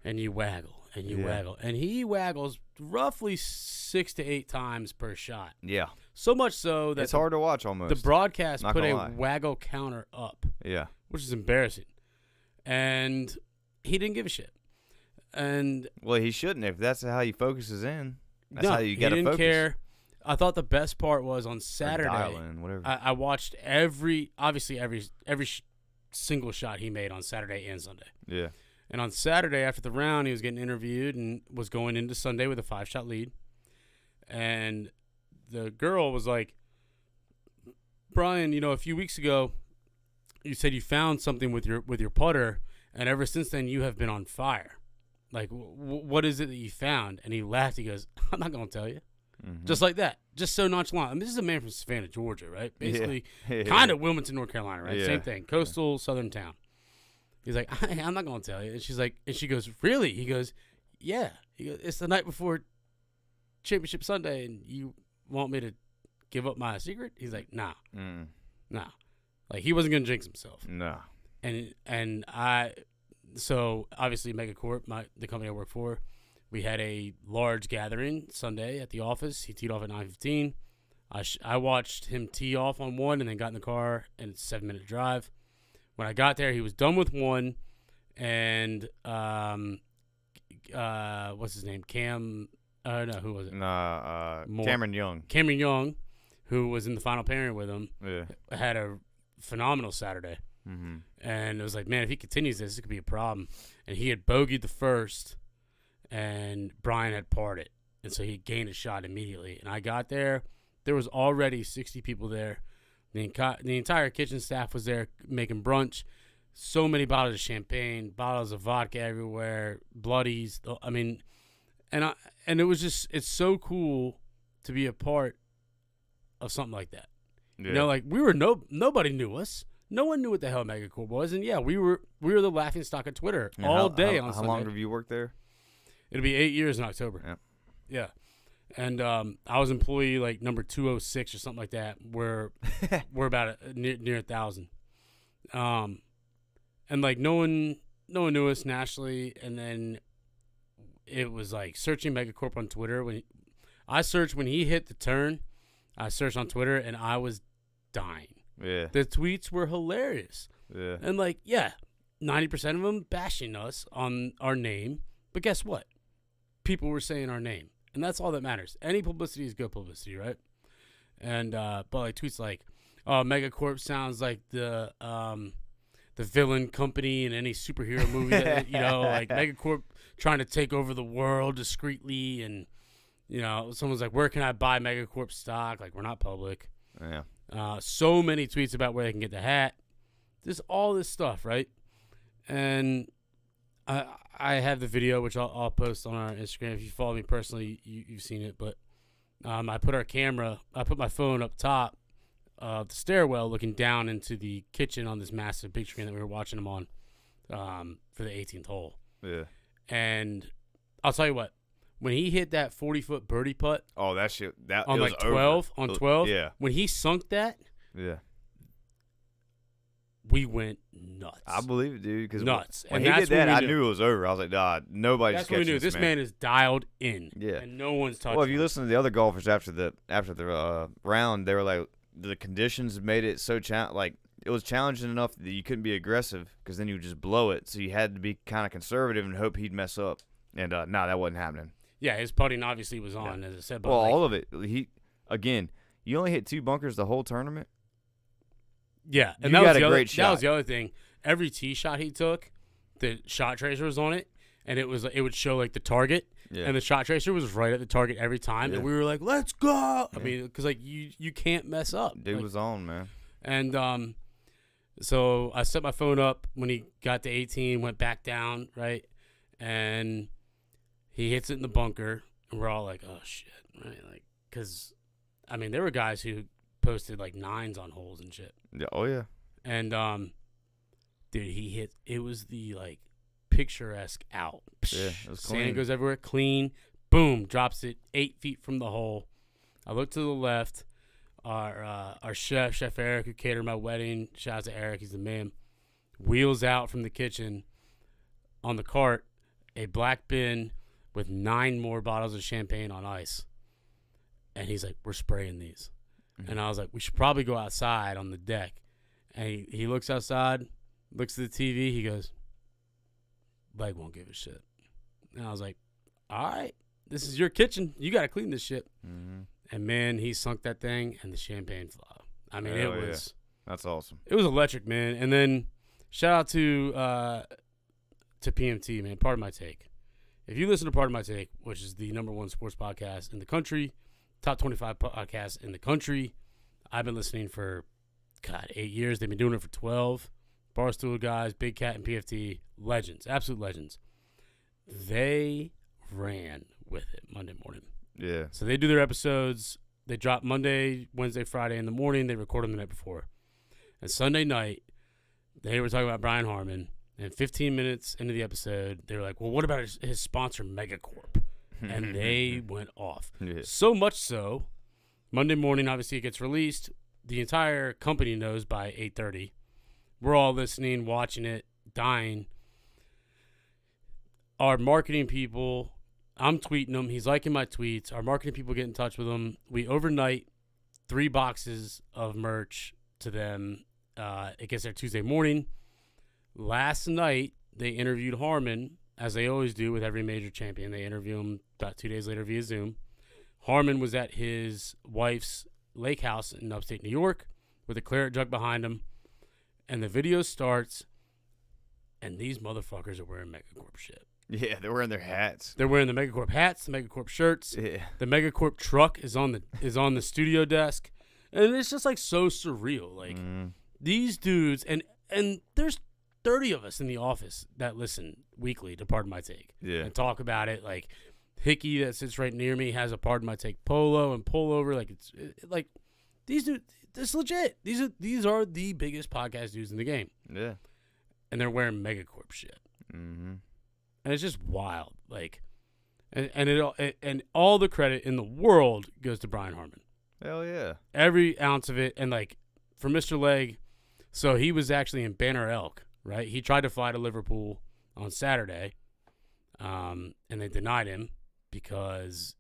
C: and you waggle, and you
A: Yeah.
C: waggle. And he waggles roughly 6 to 8 times per shot.
A: Yeah.
C: So much so that
A: It's hard to watch almost.
C: the broadcast
A: Not
C: put
A: gonna
C: a
A: lie.
C: waggle counter up,
A: Yeah.
C: which is embarrassing. And he didn't give a shit. And
A: Well, he shouldn't. If that's how he focuses in, that's
C: no,
A: how you got to
C: he
A: focus.
C: didn't care. I thought the best part was on
A: Or
C: Saturday.
A: dial in, whatever.
C: I watched every single shot he made on Saturday and Sunday.
A: Yeah.
C: And on Saturday, after the round, he was getting interviewed and was going into Sunday with a 5-shot lead. And the girl was like, Brian, a few weeks ago, you said you found something with your putter, and ever since then, you have been on fire. Like, what is it that you found? And he laughed. He goes, I'm not going to tell you.
A: Mm-hmm.
C: Just like that. Just so nonchalant. I mean, this is a man from Savannah, Georgia, right? Basically,
A: Yeah.
C: kind of Wilmington, North Carolina, right?
A: Yeah.
C: Same thing. Coastal, southern town. He's like, I'm not going to tell you. And she's like, and she goes, really? He goes, yeah. He goes, it's the night before Championship Sunday, and you want me to give up my secret? He's like, nah. Nah. Like, he wasn't going to jinx himself.
A: No.
C: So obviously Megacorp, the company I work for, we had a large gathering Sunday at the office. He teed off at 9:15. I watched him tee off on one and then got in the car, and it's a 7-minute drive. When I got there, he was done with one, and what's his name? Who was it?
A: Cameron Young.
C: Cameron Young, who was in the final pairing with him,
A: Yeah.
C: had a phenomenal Saturday.
A: Mm-hmm.
C: And it was like, man, if he continues this could be a problem. And he had bogeyed the first, and Brian had parred it. And so he gained a shot immediately. And I got there. There was already 60 people there. The entire kitchen staff was there making brunch. So many bottles of champagne, bottles of vodka everywhere, bloodies. I mean, and it was just, it's so cool to be a part of something like that.
A: Yeah.
C: Like we were nobody knew us. No one knew what the hell Megacorp was, and yeah, we were the laughing stock of Twitter
A: And
C: all day on
A: How
C: Sunday.
A: long have you worked there?
C: It'll be 8 years in October.
A: Yeah.
C: Yeah. And I was employee like number 206 or something like that. We're about near 1,000. And like no one knew us nationally. And then it was like searching Megacorp on Twitter. When he hit the turn, I searched on Twitter and I was dying.
A: Yeah.
C: The tweets were hilarious.
A: Yeah.
C: And 90% of them bashing us on our name. But guess what? People were saying our name. And that's all that matters. Any publicity is good publicity, right? And but tweets like, "Oh, Megacorp sounds like the villain company in any superhero movie that, like Megacorp trying to take over the world discreetly." And someone's like, "Where can I buy Megacorp stock?" Like, we're not public.
A: Yeah.
C: So many tweets about where they can get the hat. Just all this stuff, right? And I have the video, which I'll post on our Instagram. If you follow me personally, you've seen it. But I put my phone up top of the stairwell looking down into the kitchen on this massive big screen that we were watching them on for the 18th hole.
A: Yeah.
C: And I'll tell you what, when he hit that 40-foot birdie putt
A: Oh, that shit. That
C: on
A: it was
C: like 12,
A: over.
C: on 12,
A: Yeah.
C: when he sunk that,
A: Yeah.
C: we went nuts.
A: I believe it, dude. Because
C: Nuts.
A: when
C: And
A: he
C: that's
A: did that,
C: when we
A: I
C: knew.
A: knew it was over. I was like, nah, nobody's
C: That's what we
A: catching
C: knew. This
A: man.
C: man is dialed in.
A: Yeah.
C: And no one's touching
A: Well, if you
C: him.
A: listen to the other golfers after the round, they were like, the conditions made it so it was challenging enough that you couldn't be aggressive because then you would just blow it. So you had to be kind of conservative and hope he'd mess up. And nah, that wasn't happening.
C: Yeah, his putting obviously was on, as I said. But
A: Well,
C: like,
A: all of it. You only hit 2 bunkers the whole tournament.
C: yeah, and
A: you
C: that
A: got
C: was
A: a
C: the
A: great
C: That
A: shot.
C: was the other thing. Every tee shot he took, the shot tracer was on it, and it would show like the target,
A: Yeah.
C: and the shot tracer was right at the target every time,
A: Yeah.
C: and we were like, "Let's go!" I mean, because like you can't mess up.
A: Dude
C: Like,
A: was on, man.
C: and so I set my phone up when he got to 18, went back down, right, and he hits it in the bunker, and we're all like, "Oh shit!" Right, like because I mean there were guys who posted like 9s on holes and shit.
A: Yeah. Oh, yeah.
C: And dude, he hit. It was the like picturesque out.
A: Yeah, it was
C: Sand
A: clean.
C: goes everywhere, clean. Boom, drops it 8 feet from the hole. I look to the left. Our chef Eric, who catered my wedding. Shout out to Eric, he's the man. Wheels out from the kitchen on the cart a black bin with 9 more bottles of champagne on ice. And he's like, "We're spraying these." And I was like, "We should probably go outside on the deck." And he looks outside, looks at the TV. He goes, "Leg won't give a shit." And I was like, "All right, this is your kitchen. You got to clean this shit."
A: Mm-hmm.
C: And man, he sunk that thing, and the champagne flew. I mean,
A: Hell
C: it
A: yeah.
C: was
A: That's awesome.
C: it was electric, man. And then shout out to PMT, man. Part of my take. If you listen to Part of My Take, which is the #1 sports podcast in the country, top 25 podcast in the country, I've been listening for 8 years. They've been doing it for 12. Barstool guys, Big Cat and PFT, legends, absolute legends. They ran with it Monday morning.
A: Yeah.
C: So they do their episodes. They drop Monday, Wednesday, Friday in the morning. They record them the night before. And Sunday night, they were talking about Brian Harmon. And 15 minutes into the episode, they were like, "Well, what about his sponsor, Megacorp?" And they went off.
A: Yeah.
C: So much so, Monday morning, obviously, it gets released. The entire company knows by 8:30. We're all listening, watching it, dying. Our marketing people, I'm tweeting them. He's liking my tweets. Our marketing people get in touch with him. We overnight 3 boxes of merch to them. It gets there Tuesday morning. Last night, they interviewed Harmon, as they always do with every major champion. They interview him about 2 days later via Zoom. Harmon was at his wife's lake house in upstate New York with a claret jug behind him. And the video starts, and these motherfuckers are wearing Megacorp shit.
A: Yeah, they're wearing their hats.
C: They're wearing the Megacorp hats, the Megacorp shirts.
A: Yeah.
C: The Megacorp truck is on the studio desk. And it's just like so surreal. Like these dudes, and there's 30 of us in the office that listen weekly to Pardon My Take.
A: Yeah.
C: And talk about it. Like Hickey that sits right near me has a Pardon My Take polo and pullover. Like like these dudes, it's legit. These are the biggest podcast dudes in the game.
A: Yeah.
C: And they're wearing Megacorp shit.
A: Mm-hmm.
C: And it's just wild. Like and all the credit in the world goes to Brian Harmon.
A: Hell yeah.
C: Every ounce of it. And like for Mr. Leg, so he was actually in Banner Elk, right? He tried to fly to Liverpool on Saturday, and they denied him because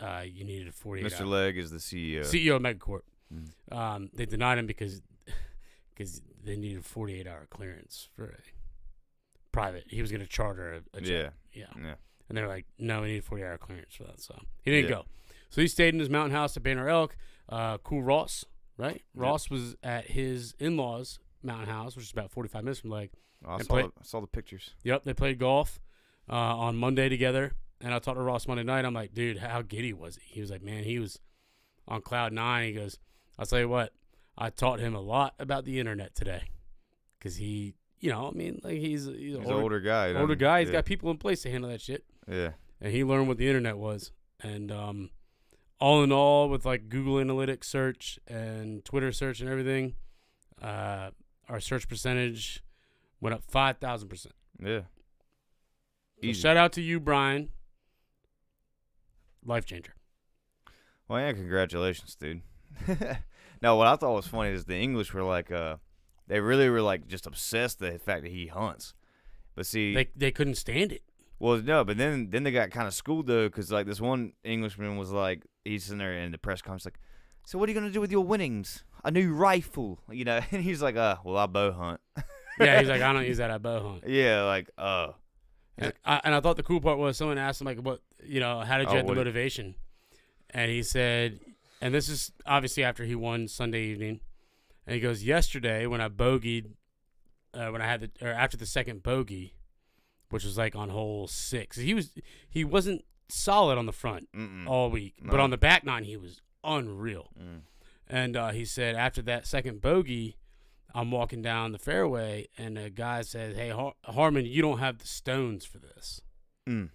C: you needed a 48
A: Mr.
C: hour.
A: Leg is the CEO.
C: CEO of Megacorp. They denied him because they needed a 48-hour clearance for a private. He was going to charter a jet. Yeah. And they're like, "No, we need a 48-hour clearance for that." So he didn't go. So he stayed in his mountain house at Banner Elk. Cool Ross, right? Ross was at his in-laws' mountain house, which is about 45 minutes from Leg.
A: I
C: And
A: saw the pictures.
C: Yep, they played golf on Monday together. And I talked to Ross Monday night. I'm like, "Dude, how giddy was he?" He was like, "Man, he was on cloud 9." He goes, "I'll tell you what, I taught him a lot about the internet today." because he, you know, I mean, like he's
A: He's an older guy.
C: Older guy. He's
A: Yeah.
C: got people in place to handle that shit.
A: Yeah.
C: And he learned what the internet was. And all in all, with like Google Analytics search and Twitter search and everything, our search percentage went up 5,000%.
A: Yeah.
C: So
A: Easy.
C: shout out to you, Brian. Life changer.
A: Well, yeah, congratulations, dude. No, what I thought was funny is the English were like, they really were like just obsessed with the fact that he hunts. But see,
C: They couldn't stand it.
A: well, no, but then they got kind of schooled though, because like this one Englishman was like, he's sitting there in the press conference like, so what are you gonna do with your winnings? A new rifle, you know? And he's like, well, I bow hunt.
C: Yeah, he's like, I don't use that. I bow hunt.
A: Yeah, like,
C: And I thought the cool part was someone asked him, like, what, you know, how did you have the motivation? And he said, and this is obviously after he won Sunday evening, and he goes, yesterday when I bogeyed, after the second bogey, which was like on hole 6, he wasn't solid on the front all week, but on the back nine he was unreal. And he said after that second bogey, I'm walking down the fairway, and a guy said, hey, Harmon, you don't have the stones for this. And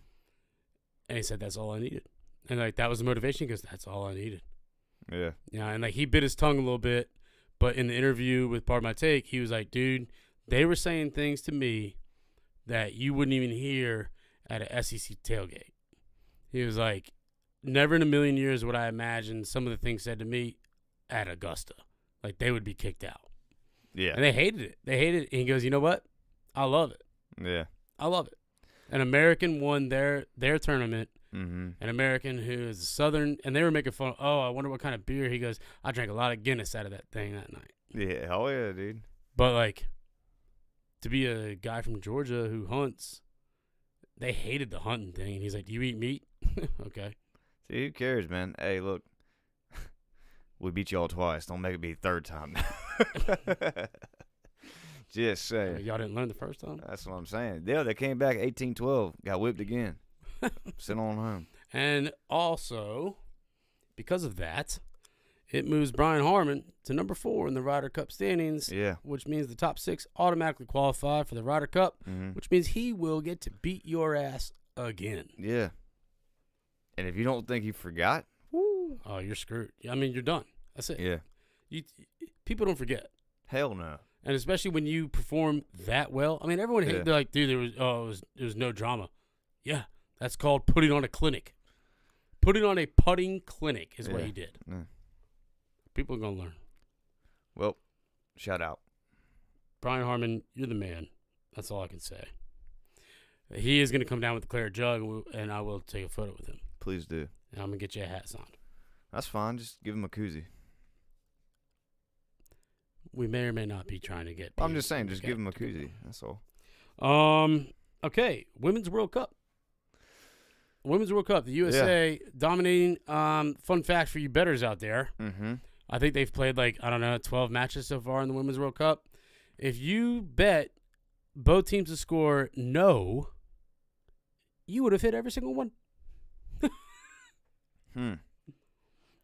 C: he said, that's all I needed. And, like, that was the motivation because that's all I needed.
A: yeah.
C: Yeah, and, like, he bit his tongue a little bit, but in the interview with Part of My Take, he was like, dude, they were saying things to me that you wouldn't even hear at a SEC tailgate. He was like, never in a million years would I imagine some of the things said to me at Augusta. Like, they would be kicked out.
A: Yeah.
C: And they hated it. They hated it. And he goes, you know what? I love it.
A: Yeah.
C: I love it. An American won their tournament.
A: Mm-hmm.
C: An American who is Southern, and they were making fun. Oh, I wonder what kind of beer. He goes, I drank a lot of Guinness out of that thing that night.
A: Yeah. Oh, yeah, dude.
C: But, like, to be a guy from Georgia who hunts, they hated the hunting thing. And he's like, do you eat meat? Okay.
A: See, who cares, man? Hey, look. We beat y'all twice. Don't make it be the third time. Just saying.
C: Y'all didn't learn the first time?
A: That's what I'm saying. Yeah, they came back 18-12. Got whipped again. Sit on home.
C: And also, because of that, it moves Brian Harmon to number 4 in the Ryder Cup standings,
A: Yeah.
C: which means the top 6 automatically qualify for the Ryder Cup, which means he will get to beat your ass again.
A: Yeah. And if you don't think he forgot,
C: Woo. Oh, you're screwed. I mean, you're done. That's it.
A: yeah.
C: People don't forget.
A: Hell no.
C: And especially when you perform that well. I mean, everyone
A: Yeah.
C: they're like, dude, there was no drama. Yeah, that's called putting on a clinic. Putting on a putting clinic is what
A: Yeah.
C: he did.
A: Yeah.
C: People are going to learn.
A: Well, shout out.
C: Brian Harmon, you're the man. That's all I can say. He is going to come down with the claret jug, and I will take a photo with him.
A: Please do.
C: And I'm going to get you a hat signed.
A: That's fine. Just give him a koozie.
C: We may or may not be trying to get.
A: I'm just saying, just give him a koozie. That's all.
C: Okay, Women's World Cup. Women's World Cup. The USA dominating. Fun fact for you bettors out there.
A: Mm-hmm.
C: I think they've played 12 matches so far in the Women's World Cup. If you bet both teams to score no, you would have hit every single one.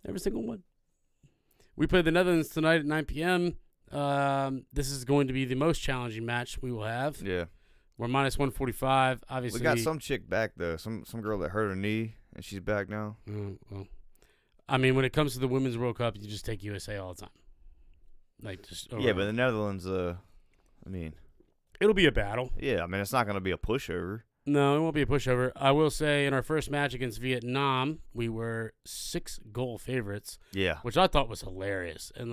C: Every single one. We play the Netherlands tonight at 9 p.m. This is going to be the most challenging match we will have.
A: Yeah.
C: We're minus 145. Obviously,
A: We got some chick back, though. Some girl that hurt her knee, and she's back now.
C: Well, I mean, when it comes to the Women's World Cup, you just take USA all the time.
A: Yeah, but the Netherlands, I mean.
C: It'll be a battle.
A: Yeah, I mean, it's not going to be a pushover.
C: No, it won't be a pushover. I will say in our first match against Vietnam, we were 6-goal favorites.
A: Yeah.
C: Which I thought was hilarious. And,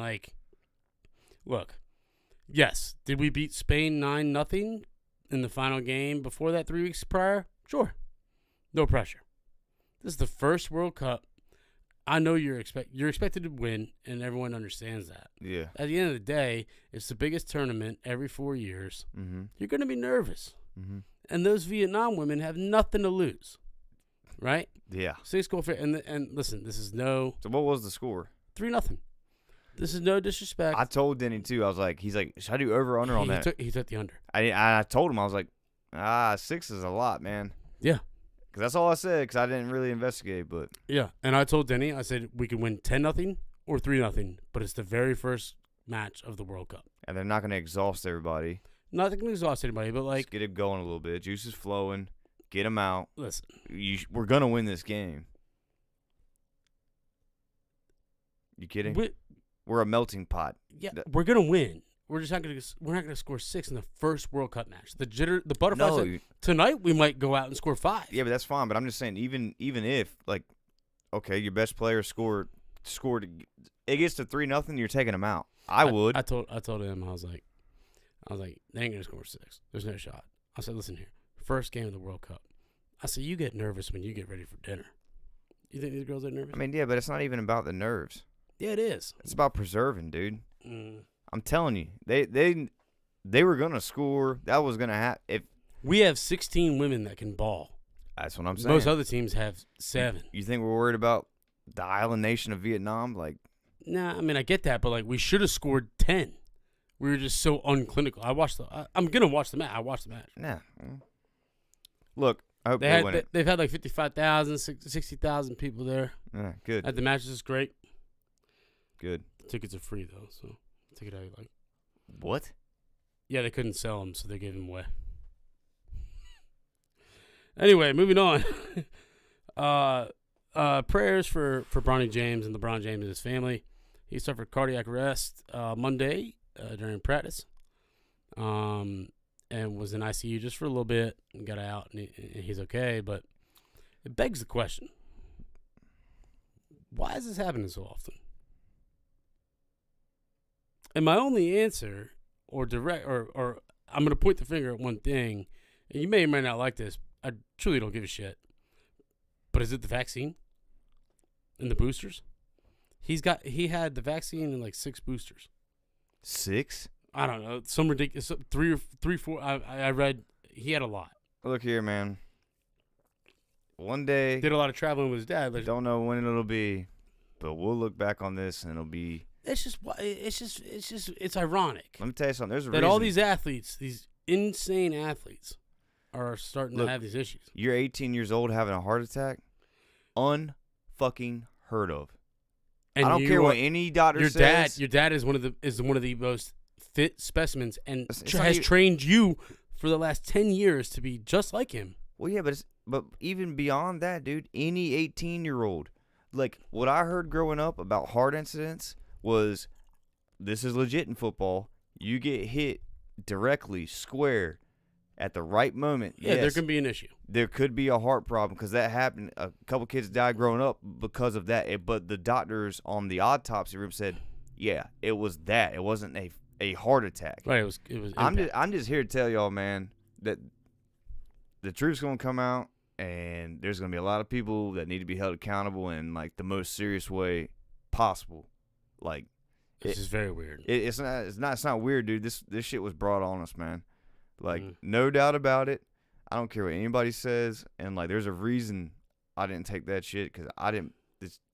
C: look, yes, did we beat Spain 9-0 in the final game before that 3 weeks prior? Sure. No pressure. This is the first World Cup. I know you're expected to win, and everyone understands that.
A: Yeah.
C: At the end of the day, it's the biggest tournament every 4 years.
A: Mm-hmm.
C: You're going to be nervous.
A: Mm-hmm.
C: And those Vietnam women have nothing to lose, right?
A: Yeah.
C: 6-goal and listen, this is no
A: So what was the score?
C: 3-0. This is no disrespect.
A: I told Denny, too. I was like, he's like, should I do over or under on that?
C: He took the under.
A: I told him, I was like, 6 is a lot, man.
C: Yeah.
A: Because that's all I said, because I didn't really investigate, but.
C: Yeah, and I told Denny, I said we could win 10-0 or 3-0, but it's the very first match of the World Cup.
A: And they're not going to exhaust everybody.
C: Not that can exhaust anybody, but like,
A: Just get it going a little bit. Juice is flowing. Get them out.
C: listen,
A: We're going to win this game. You kidding? We're a melting pot.
C: yeah, we're gonna win. We're just not gonna score 6 in the first World Cup match. The butterflies.
A: No.
C: Tonight we might go out and score 5.
A: Yeah, but that's fine. But I'm just saying, even if, like, okay, your best player scored, it gets to 3-0, you're taking them out. I would.
C: I told him, I was like, they ain't gonna score 6. There's no shot. I said, listen here, first game of the World Cup. I said, you get nervous when you get ready for dinner. You think these girls are nervous?
A: I mean, yeah, but it's not even about the nerves.
C: Yeah, it is.
A: It's about preserving, dude. I'm telling you, they were gonna score. That was gonna happen. If
C: We have 16 women that can ball.
A: that's what I'm saying.
C: Most other teams have 7.
A: You think we're worried about the island nation of Vietnam? Like,
C: Nah, I mean, I get that, but like we should have scored 10. We were just so unclinical. I'm gonna watch the match. I watched the match.
A: nah. Look, I hope they win it.
C: They've had like 55,000, 60,000 people there
A: Yeah, good,
C: at the matches. Is great.
A: good.
C: Tickets are free though, so take it how you like.
A: What?
C: Yeah, they couldn't sell them, so they gave them away. Anyway, moving on. Prayers for Bronny James and LeBron James and his family. He suffered cardiac arrest Monday during practice, and was in ICU just for a little bit and got out, and he's okay. But it begs the question: why is this happening so often? And my only answer, or I'm going to point the finger at one thing, and you may or may not like this. I truly don't give a shit. But is it the vaccine and the boosters? He had the vaccine and like 6 boosters.
A: 6?
C: I don't know, some ridiculous 3 or 4. I read he had a lot.
A: Look here, man. One day,
C: Did a lot of traveling with his dad. But
A: don't know when it'll be, but we'll look back on this and it'll be.
C: it's ironic
A: Let me tell you something. There's a
C: that
A: reason.
C: all these athletes, these insane athletes, are starting to have these issues.
A: You're 18 years old having a heart attack. Unfucking heard of.
C: And
A: I don't care what any doctor says.
C: Your dad is one of the most fit specimens, and
A: It's not
C: has
A: even-
C: trained you for the last 10 years to be just like him.
A: Well, yeah, but even beyond that, dude, any 18-year-old, like what I heard growing up about heart incidents was, this is legit in football. You get hit directly, square, at the right moment.
C: Yeah, there
A: yes,
C: can be an issue.
A: there could be a heart problem because that happened. A couple kids died growing up because of that. But the doctors on the autopsy room said, yeah, it was that. It wasn't a heart attack.
C: Right, it was.
A: I'm just here to tell y'all, man, that the truth's gonna come out, and there's gonna be a lot of people that need to be held accountable in like the most serious way possible. Like,
C: This is very weird.
A: it's not weird, dude. This shit was brought on us, man. Like, no doubt about it. I don't care what anybody says, and like, there's a reason I didn't take that shit because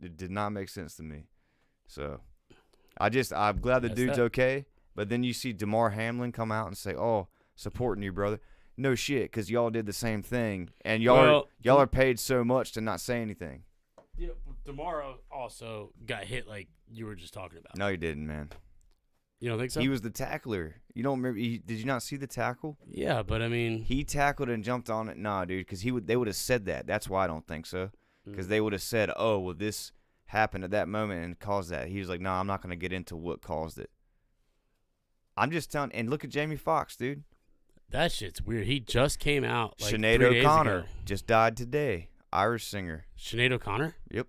A: it did not make sense to me. So, I'm glad the dude's okay. But then you see DeMar Hamlin come out and say, "Oh, supporting you, brother." No shit, because y'all did the same thing, and y'all are paid so much to not say anything.
C: Yeah, DeMar also got hit like you were just talking about.
A: No, he didn't, man.
C: You don't think so?
A: He was the tackler. You don't remember? Did you not see the tackle?
C: Yeah, but I mean,
A: He tackled and jumped on it. Nah, dude, because they would have said that. That's why I don't think so. Because they would have said, "Oh, well, this happened at that moment and caused that." He was like, "Nah, I'm not going to get into what caused it." I'm just telling. And look at Jamie Foxx, dude.
C: that shit's weird. He just came out like
A: Sinead
C: 3 days
A: O'Connor
C: ago.
A: just died today. Irish singer.
C: Sinead O'Connor?
A: Yep.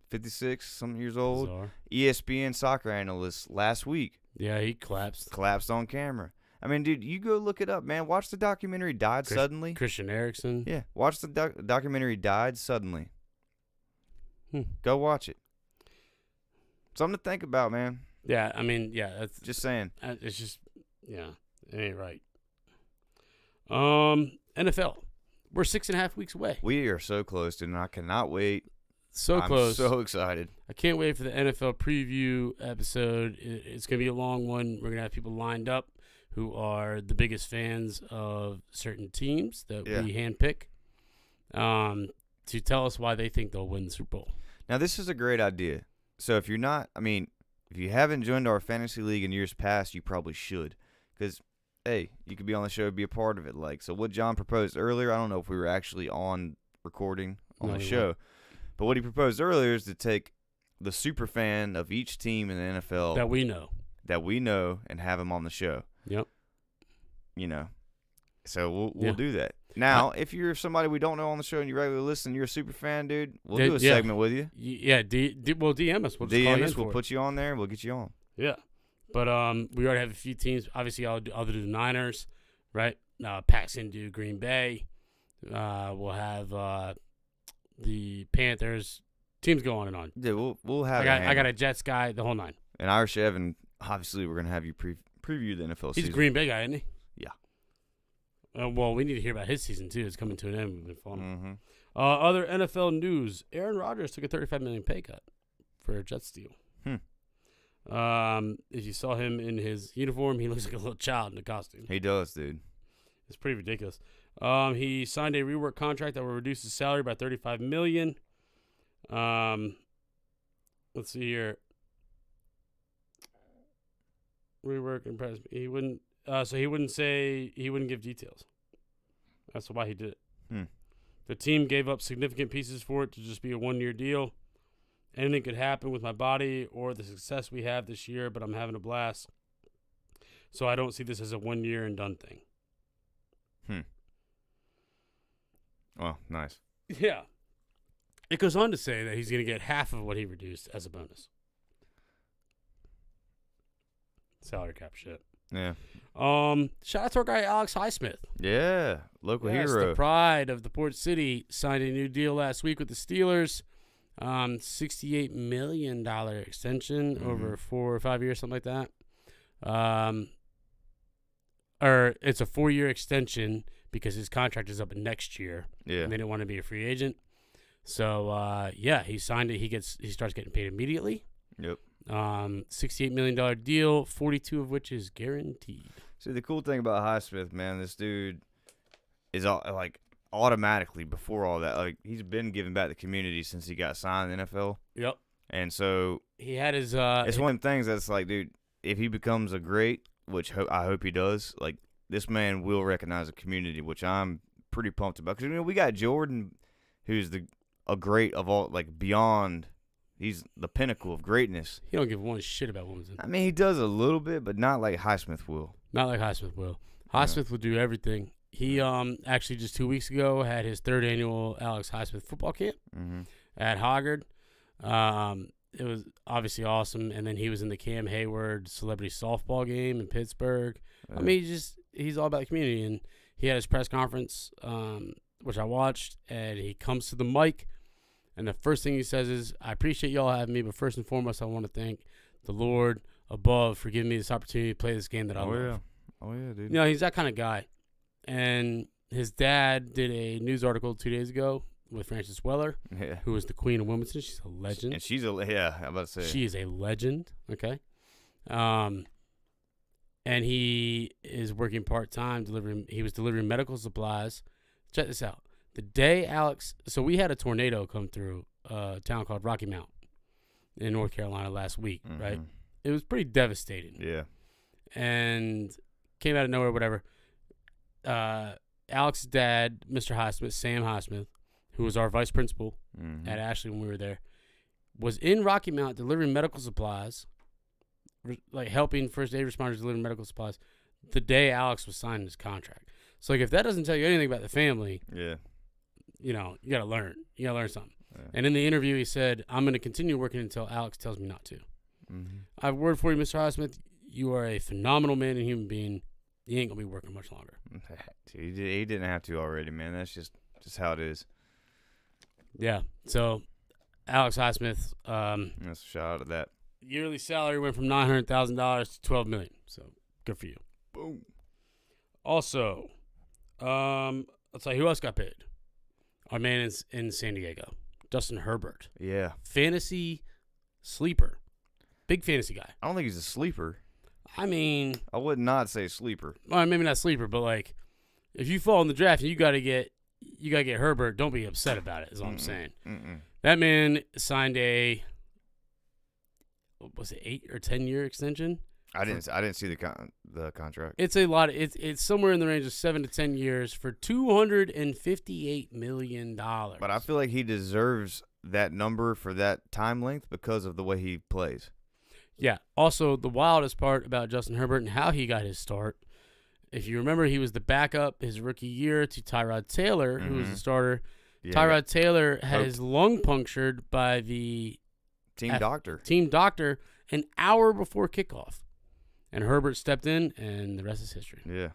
A: 56, some years old.
C: Bizarre.
A: ESPN soccer analyst last week
C: Yeah, he collapsed.
A: collapsed on camera. I mean, dude, you go look it up, man. Watch the documentary Died Suddenly.
C: Christian Eriksen.
A: Yeah, watch the documentary Died Suddenly.
C: Hmm.
A: Go watch it. Something to think about, man.
C: Yeah, I mean, yeah, that's
A: Just saying.
C: it's just, yeah, it ain't right. NFL, we're 6.5 weeks away.
A: We are so close, dude, and I cannot wait.
C: So close.
A: I'm so excited.
C: I can't wait for the NFL preview episode. It's going to be a long one. We're going to have people lined up who are the biggest fans of certain teams that we handpick to tell us why they think they'll win the Super Bowl.
A: Now, this is a great idea. So if you're not, I mean, if you haven't joined our fantasy league in years past, you probably should. Because, hey, you could be on the show, be a part of it. Like, so what John proposed earlier, I don't know if we were actually on recording on the show. But what he proposed earlier is to take the super fan of each team in the NFL
C: that we know
A: and have him on the show.
C: Yep.
A: So we'll do that. Now, if you're somebody we don't know on the show and you regularly listen, you're a super fan, dude, we'll do a segment with you.
C: Yeah, we'll DM us. We'll just
A: DM us. We'll put you on there. We'll get you on.
C: Yeah. But we already have a few teams. Obviously, I'll do the Niners, right? Paxton do Green Bay. We'll have the Panthers. Teams go on and on.
A: Yeah, we'll have.
C: I got a Jets guy, the whole nine.
A: And Irish Evan, obviously, we're gonna have you preview the NFL season.
C: He's a Green Bay guy, isn't he?
A: Yeah.
C: Well, we need to hear about his season too. It's coming to an end. We've been following.
A: Mm-hmm.
C: Other NFL news: Aaron Rodgers took a $35 million pay cut for a Jets deal. If you saw him in his uniform, he looks like a little child in a costume.
A: He does, dude.
C: It's pretty ridiculous. He signed a rework contract that will reduce his salary by $35 million. Let's see here. Rework and press. He wouldn't. So he wouldn't give details. That's why he did it. The team gave up significant pieces for it to just be a 1-year deal. Anything could happen with my body or the success we have this year, but I'm having a blast. So I don't see this as a 1-year and done thing.
A: Oh, nice.
C: Yeah. It goes on to say that he's going to get half of what he reduced as a bonus. Salary cap shit.
A: Yeah.
C: Shout out to our guy Alex Highsmith.
A: Yeah, local hero.
C: The pride of the Port City signed a new deal last week with the Steelers. $68 million extension over 4 or 5 years, something like that. Or it's a 4-year extension because his contract is up next year.
A: Yeah.
C: And they didn't want to be a free agent. So he signed it. He starts getting paid immediately.
A: Yep.
C: $68 million deal, 42 of which is guaranteed.
A: See, the cool thing about Highsmith, man, this dude is automatically before all that, he's been giving back to the community since he got signed in the NFL.
C: Yep.
A: And so
C: he had his.
A: It's one of the things that's like, dude, if he becomes a great, which I hope he does, this man will recognize the community, which I'm pretty pumped about. Because we got Jordan, who's a great of all, beyond. He's the pinnacle of greatness.
C: He don't give one shit about Wilmington.
A: I mean, he does a little bit, but not like Highsmith will.
C: Not like Highsmith will. Highsmith will do everything. He actually just 2 weeks ago had his 3rd annual Alex Highsmith football camp at Hoggard. It was obviously awesome. And then he was in the Cam Hayward celebrity softball game in Pittsburgh. I mean, he's all about the community. And he had his press conference, which I watched, and he comes to the mic. And the first thing he says is, I appreciate y'all having me, but first and foremost, I want to thank the Lord above for giving me this opportunity to play this game that I love.
A: Yeah. Oh, yeah, dude.
C: He's that kind of guy. And his dad did a news article 2 days ago with Frances Weller, who is the queen of Wilmington. She's a legend.
A: And she's I'm about to say.
C: She is a legend, okay? And he is working part-time, he was delivering medical supplies. Check this out. The day so we had a tornado come through a town called Rocky Mount in North Carolina last week, right? It was pretty devastating.
A: Yeah.
C: And came out of nowhere, whatever. Alex's dad, Mr. Highsmith, Sam Highsmith, who was our vice principal at Ashley when we were there, was in Rocky Mount delivering medical supplies, helping first aid responders deliver medical supplies the day Alex was signing his contract. So, if that doesn't tell you anything about the family, you got to learn. You got to learn something. Yeah. And in the interview, he said, I'm going to continue working until Alex tells me not to. I have a word for you, Mr. Highsmith. You are a phenomenal man and human being. You ain't going to be working much longer.
A: Dude, he didn't have to already, man. That's just how it is.
C: Yeah. So, Alex Highsmith.
A: Let's shout out to that.
C: Yearly salary went from $900,000 to $12 million. So, good for you.
A: Boom.
C: Also, let's say who else got paid? Our man is in San Diego, Justin Herbert.
A: Yeah.
C: Fantasy sleeper. Big fantasy guy.
A: I don't think he's a sleeper.
C: I mean,
A: I would not say sleeper.
C: Well, maybe not sleeper, but if you fall in the draft and you gotta get Herbert, don't be upset about it, is all I'm saying. That man signed a was it 8 or 10 year extension?
A: I didn't see the contract.
C: It's a lot. It's somewhere in the range of 7 to 10 years for $258 million.
A: But I feel like he deserves that number for that time length because of the way he plays.
C: Yeah. Also, the wildest part about Justin Herbert and how he got his start, if you remember, he was the backup his rookie year to Tyrod Taylor, who was the starter.
A: Yeah,
C: Tyrod Taylor had his lung punctured by the
A: team doctor
C: an hour before kickoff. And Herbert stepped in, and the rest is history.
A: Yeah.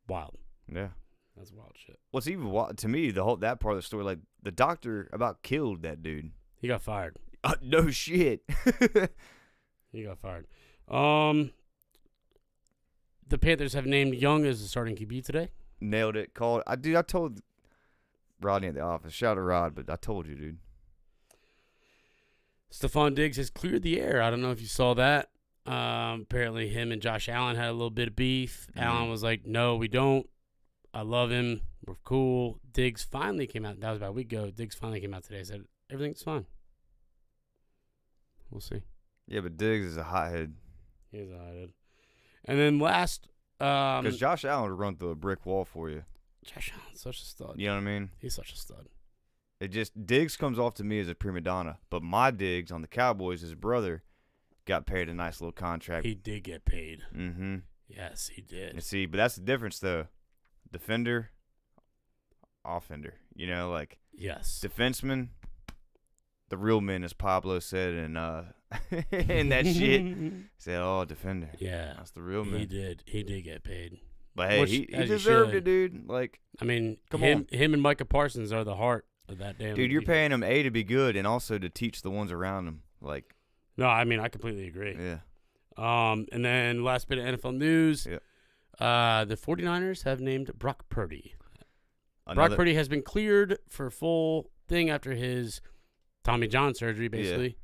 C: Wild.
A: Yeah.
C: That's wild shit.
A: What's even wild to me, that part of the story, like the doctor about killed that dude.
C: He got fired.
A: No shit.
C: He got fired. The Panthers have named Young as the starting QB today.
A: Nailed it. Called. I told Rodney at the office. Shout out Rod, but I told you, dude.
C: Stephon Diggs has cleared the air. I don't know if you saw that. Apparently him and Josh Allen had a little bit of beef. Allen was like, no, we don't. I love him. We're cool. Diggs finally came out. That was about a week ago. Diggs finally came out today and said, everything's fine. We'll see.
A: Yeah, but Diggs is a hothead.
C: He is a hothead. And then last.
A: Because Josh Allen would run through a brick wall for you.
C: Josh Allen's such a stud.
A: You know what I mean?
C: He's such a stud.
A: Diggs comes off to me as a prima donna. But my Diggs on the Cowboys, his brother, got paid a nice little contract.
C: He did get paid.
A: Mm-hmm.
C: Yes, he did.
A: And see, but that's the difference, though. Defender, offender. You know, like
C: yes,
A: defenseman, the real men, as Pablo said, and in that shit. Said, "Oh, defender."
C: Yeah,
A: that's the real man.
C: He did. He did get paid.
A: But hey, he deserved it, dude. Like,
C: I mean,
A: come
C: on. Him and Micah Parsons are the heart of that damn.
A: Dude, you're paying him to be good and also to teach the ones around him. Like,
C: no, I mean, I completely agree.
A: Yeah.
C: And then last bit of NFL news.
A: Yeah.
C: The 49ers have named Brock Purdy. Brock Purdy has been cleared for full thing after his Tommy John surgery, basically.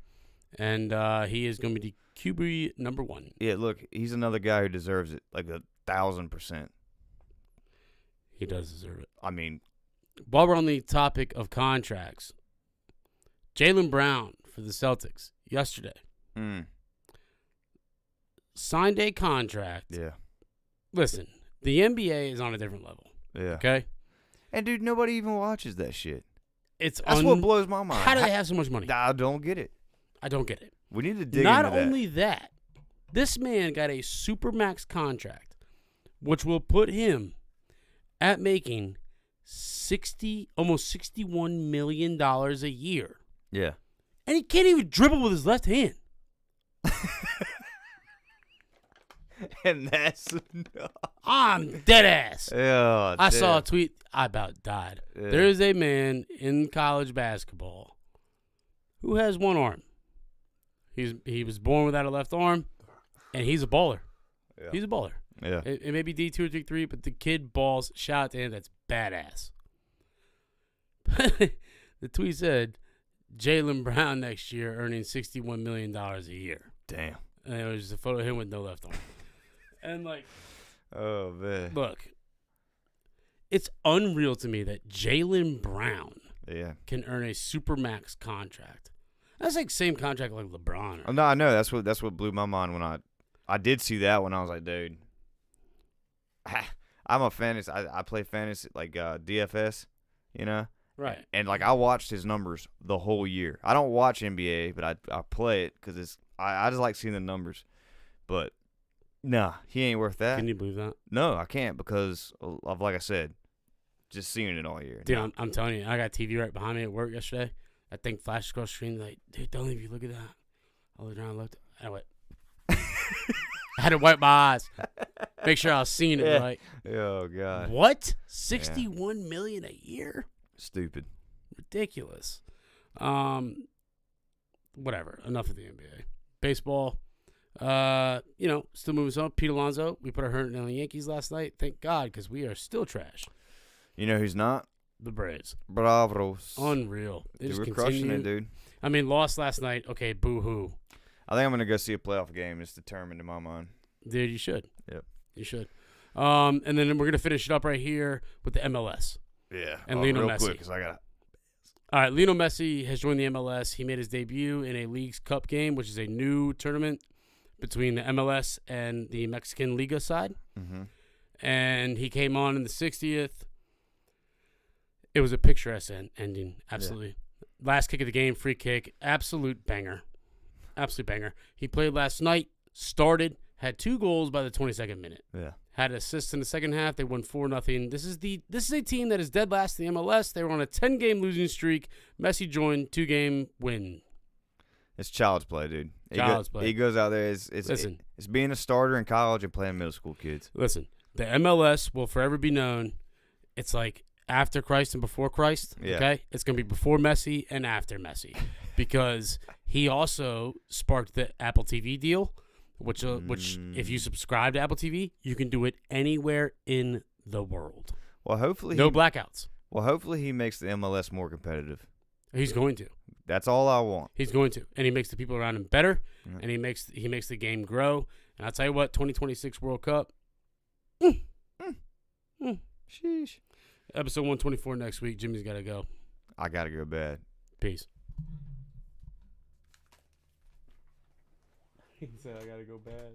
C: Yeah. And he is going to be QB number 1.
A: Yeah, look, he's another guy who deserves it, like 1,000%.
C: He does deserve it.
A: I mean,
C: while we're on the topic of contracts, Jaylen Brown for the Celtics yesterday signed a contract.
A: Yeah.
C: Listen, the NBA is on a different level.
A: Yeah.
C: Okay?
A: And, dude, nobody even watches that shit.
C: That's
A: what blows my mind.
C: How do they have so much money?
A: I don't get it.
C: I don't get it.
A: We need to dig into that.
C: Not only that, this man got a supermax contract, which will put him at making almost $61 million a year.
A: Yeah.
C: And he can't even dribble with his left hand.
A: And that's
C: I'm dead ass.
A: Yeah,
C: I saw a tweet. I about died. Yeah. There is a man in college basketball who has one arm. He was born without a left arm, and he's a baller. Yeah. He's a baller.
A: Yeah.
C: It may be D2 or D3, but the kid balls. Shout out to him. That's badass. The tweet said, Jaylen Brown next year earning $61 million a year.
A: Damn.
C: And it was just a photo of him with no left arm. And, like,
A: oh, man.
C: Look, it's unreal to me that Jaylen Brown can earn a supermax contract. That's like same contract like LeBron.
A: No, I know. That's what blew my mind when I did see that when I was like, dude, I'm a fantasy. I play fantasy like DFS, you know.
C: Right.
A: And like I watched his numbers the whole year. I don't watch NBA, but I play it because I just like seeing the numbers. But nah, he ain't worth that.
C: Can you believe that?
A: No, I can't because of like I said, just seeing it all year.
C: Dude, I'm telling you, I got TV right behind me at work yesterday. That thing flashed across the screen like, dude, don't leave you. Look at that. I looked around, looked. I went. I had to wipe my eyes. Make sure I was seeing it right.
A: Oh, God.
C: What? $61 million a year?
A: Stupid.
C: Ridiculous. Whatever. Enough of the NBA. Baseball. Still moving on. Pete Alonso. We put our hurt in the Yankees last night. Thank God, because we are still trash.
A: You know who's not?
C: The Braves.
A: Bravos.
C: Unreal. They
A: we're crushing it, dude.
C: I mean, lost last night. Okay, boo-hoo.
A: I think I'm going to go see a playoff game. It's determined in my mind.
C: Dude, you should.
A: Yep.
C: You should. And then we're going to finish it up right here with the MLS.
A: Yeah.
C: And Lionel
A: real
C: Messi.
A: quick, because I got
C: All right, Lionel Messi has joined the MLS. He made his debut in a Leagues Cup game, which is a new tournament between the MLS and the Mexican Liga side.
A: Mm-hmm.
C: And he came on in the 60th. It was a picturesque ending, absolutely. Yeah. Last kick of the game, free kick, absolute banger. Absolute banger. He played last night, started, had 2 goals by the 22nd minute.
A: Yeah.
C: Had assists in the second half. They won 4-0. This is a team that is dead last in the MLS. They were on a 10-game losing streak. Messi joined, 2-game win.
A: It's child's play, dude.
C: Child's play.
A: He goes out there. It's being a starter in college and playing middle school kids.
C: Listen, the MLS will forever be known. It's like after Christ and before Christ.
A: Yeah.
C: Okay, it's gonna be before Messi and after Messi, because he also sparked the Apple TV deal. Which if you subscribe to Apple TV, you can do it anywhere in the world.
A: Well, hopefully
C: no blackouts.
A: Well, hopefully he makes the MLS more competitive.
C: He's going to.
A: That's all I want.
C: He's going to, and he makes the people around him better, and he makes the game grow. And I'll tell you what, 2026 World Cup.
A: Sheesh.
C: Episode 124 next week. Jimmy's got to go.
A: I got to go bad.
C: Peace. He said I got to go bad.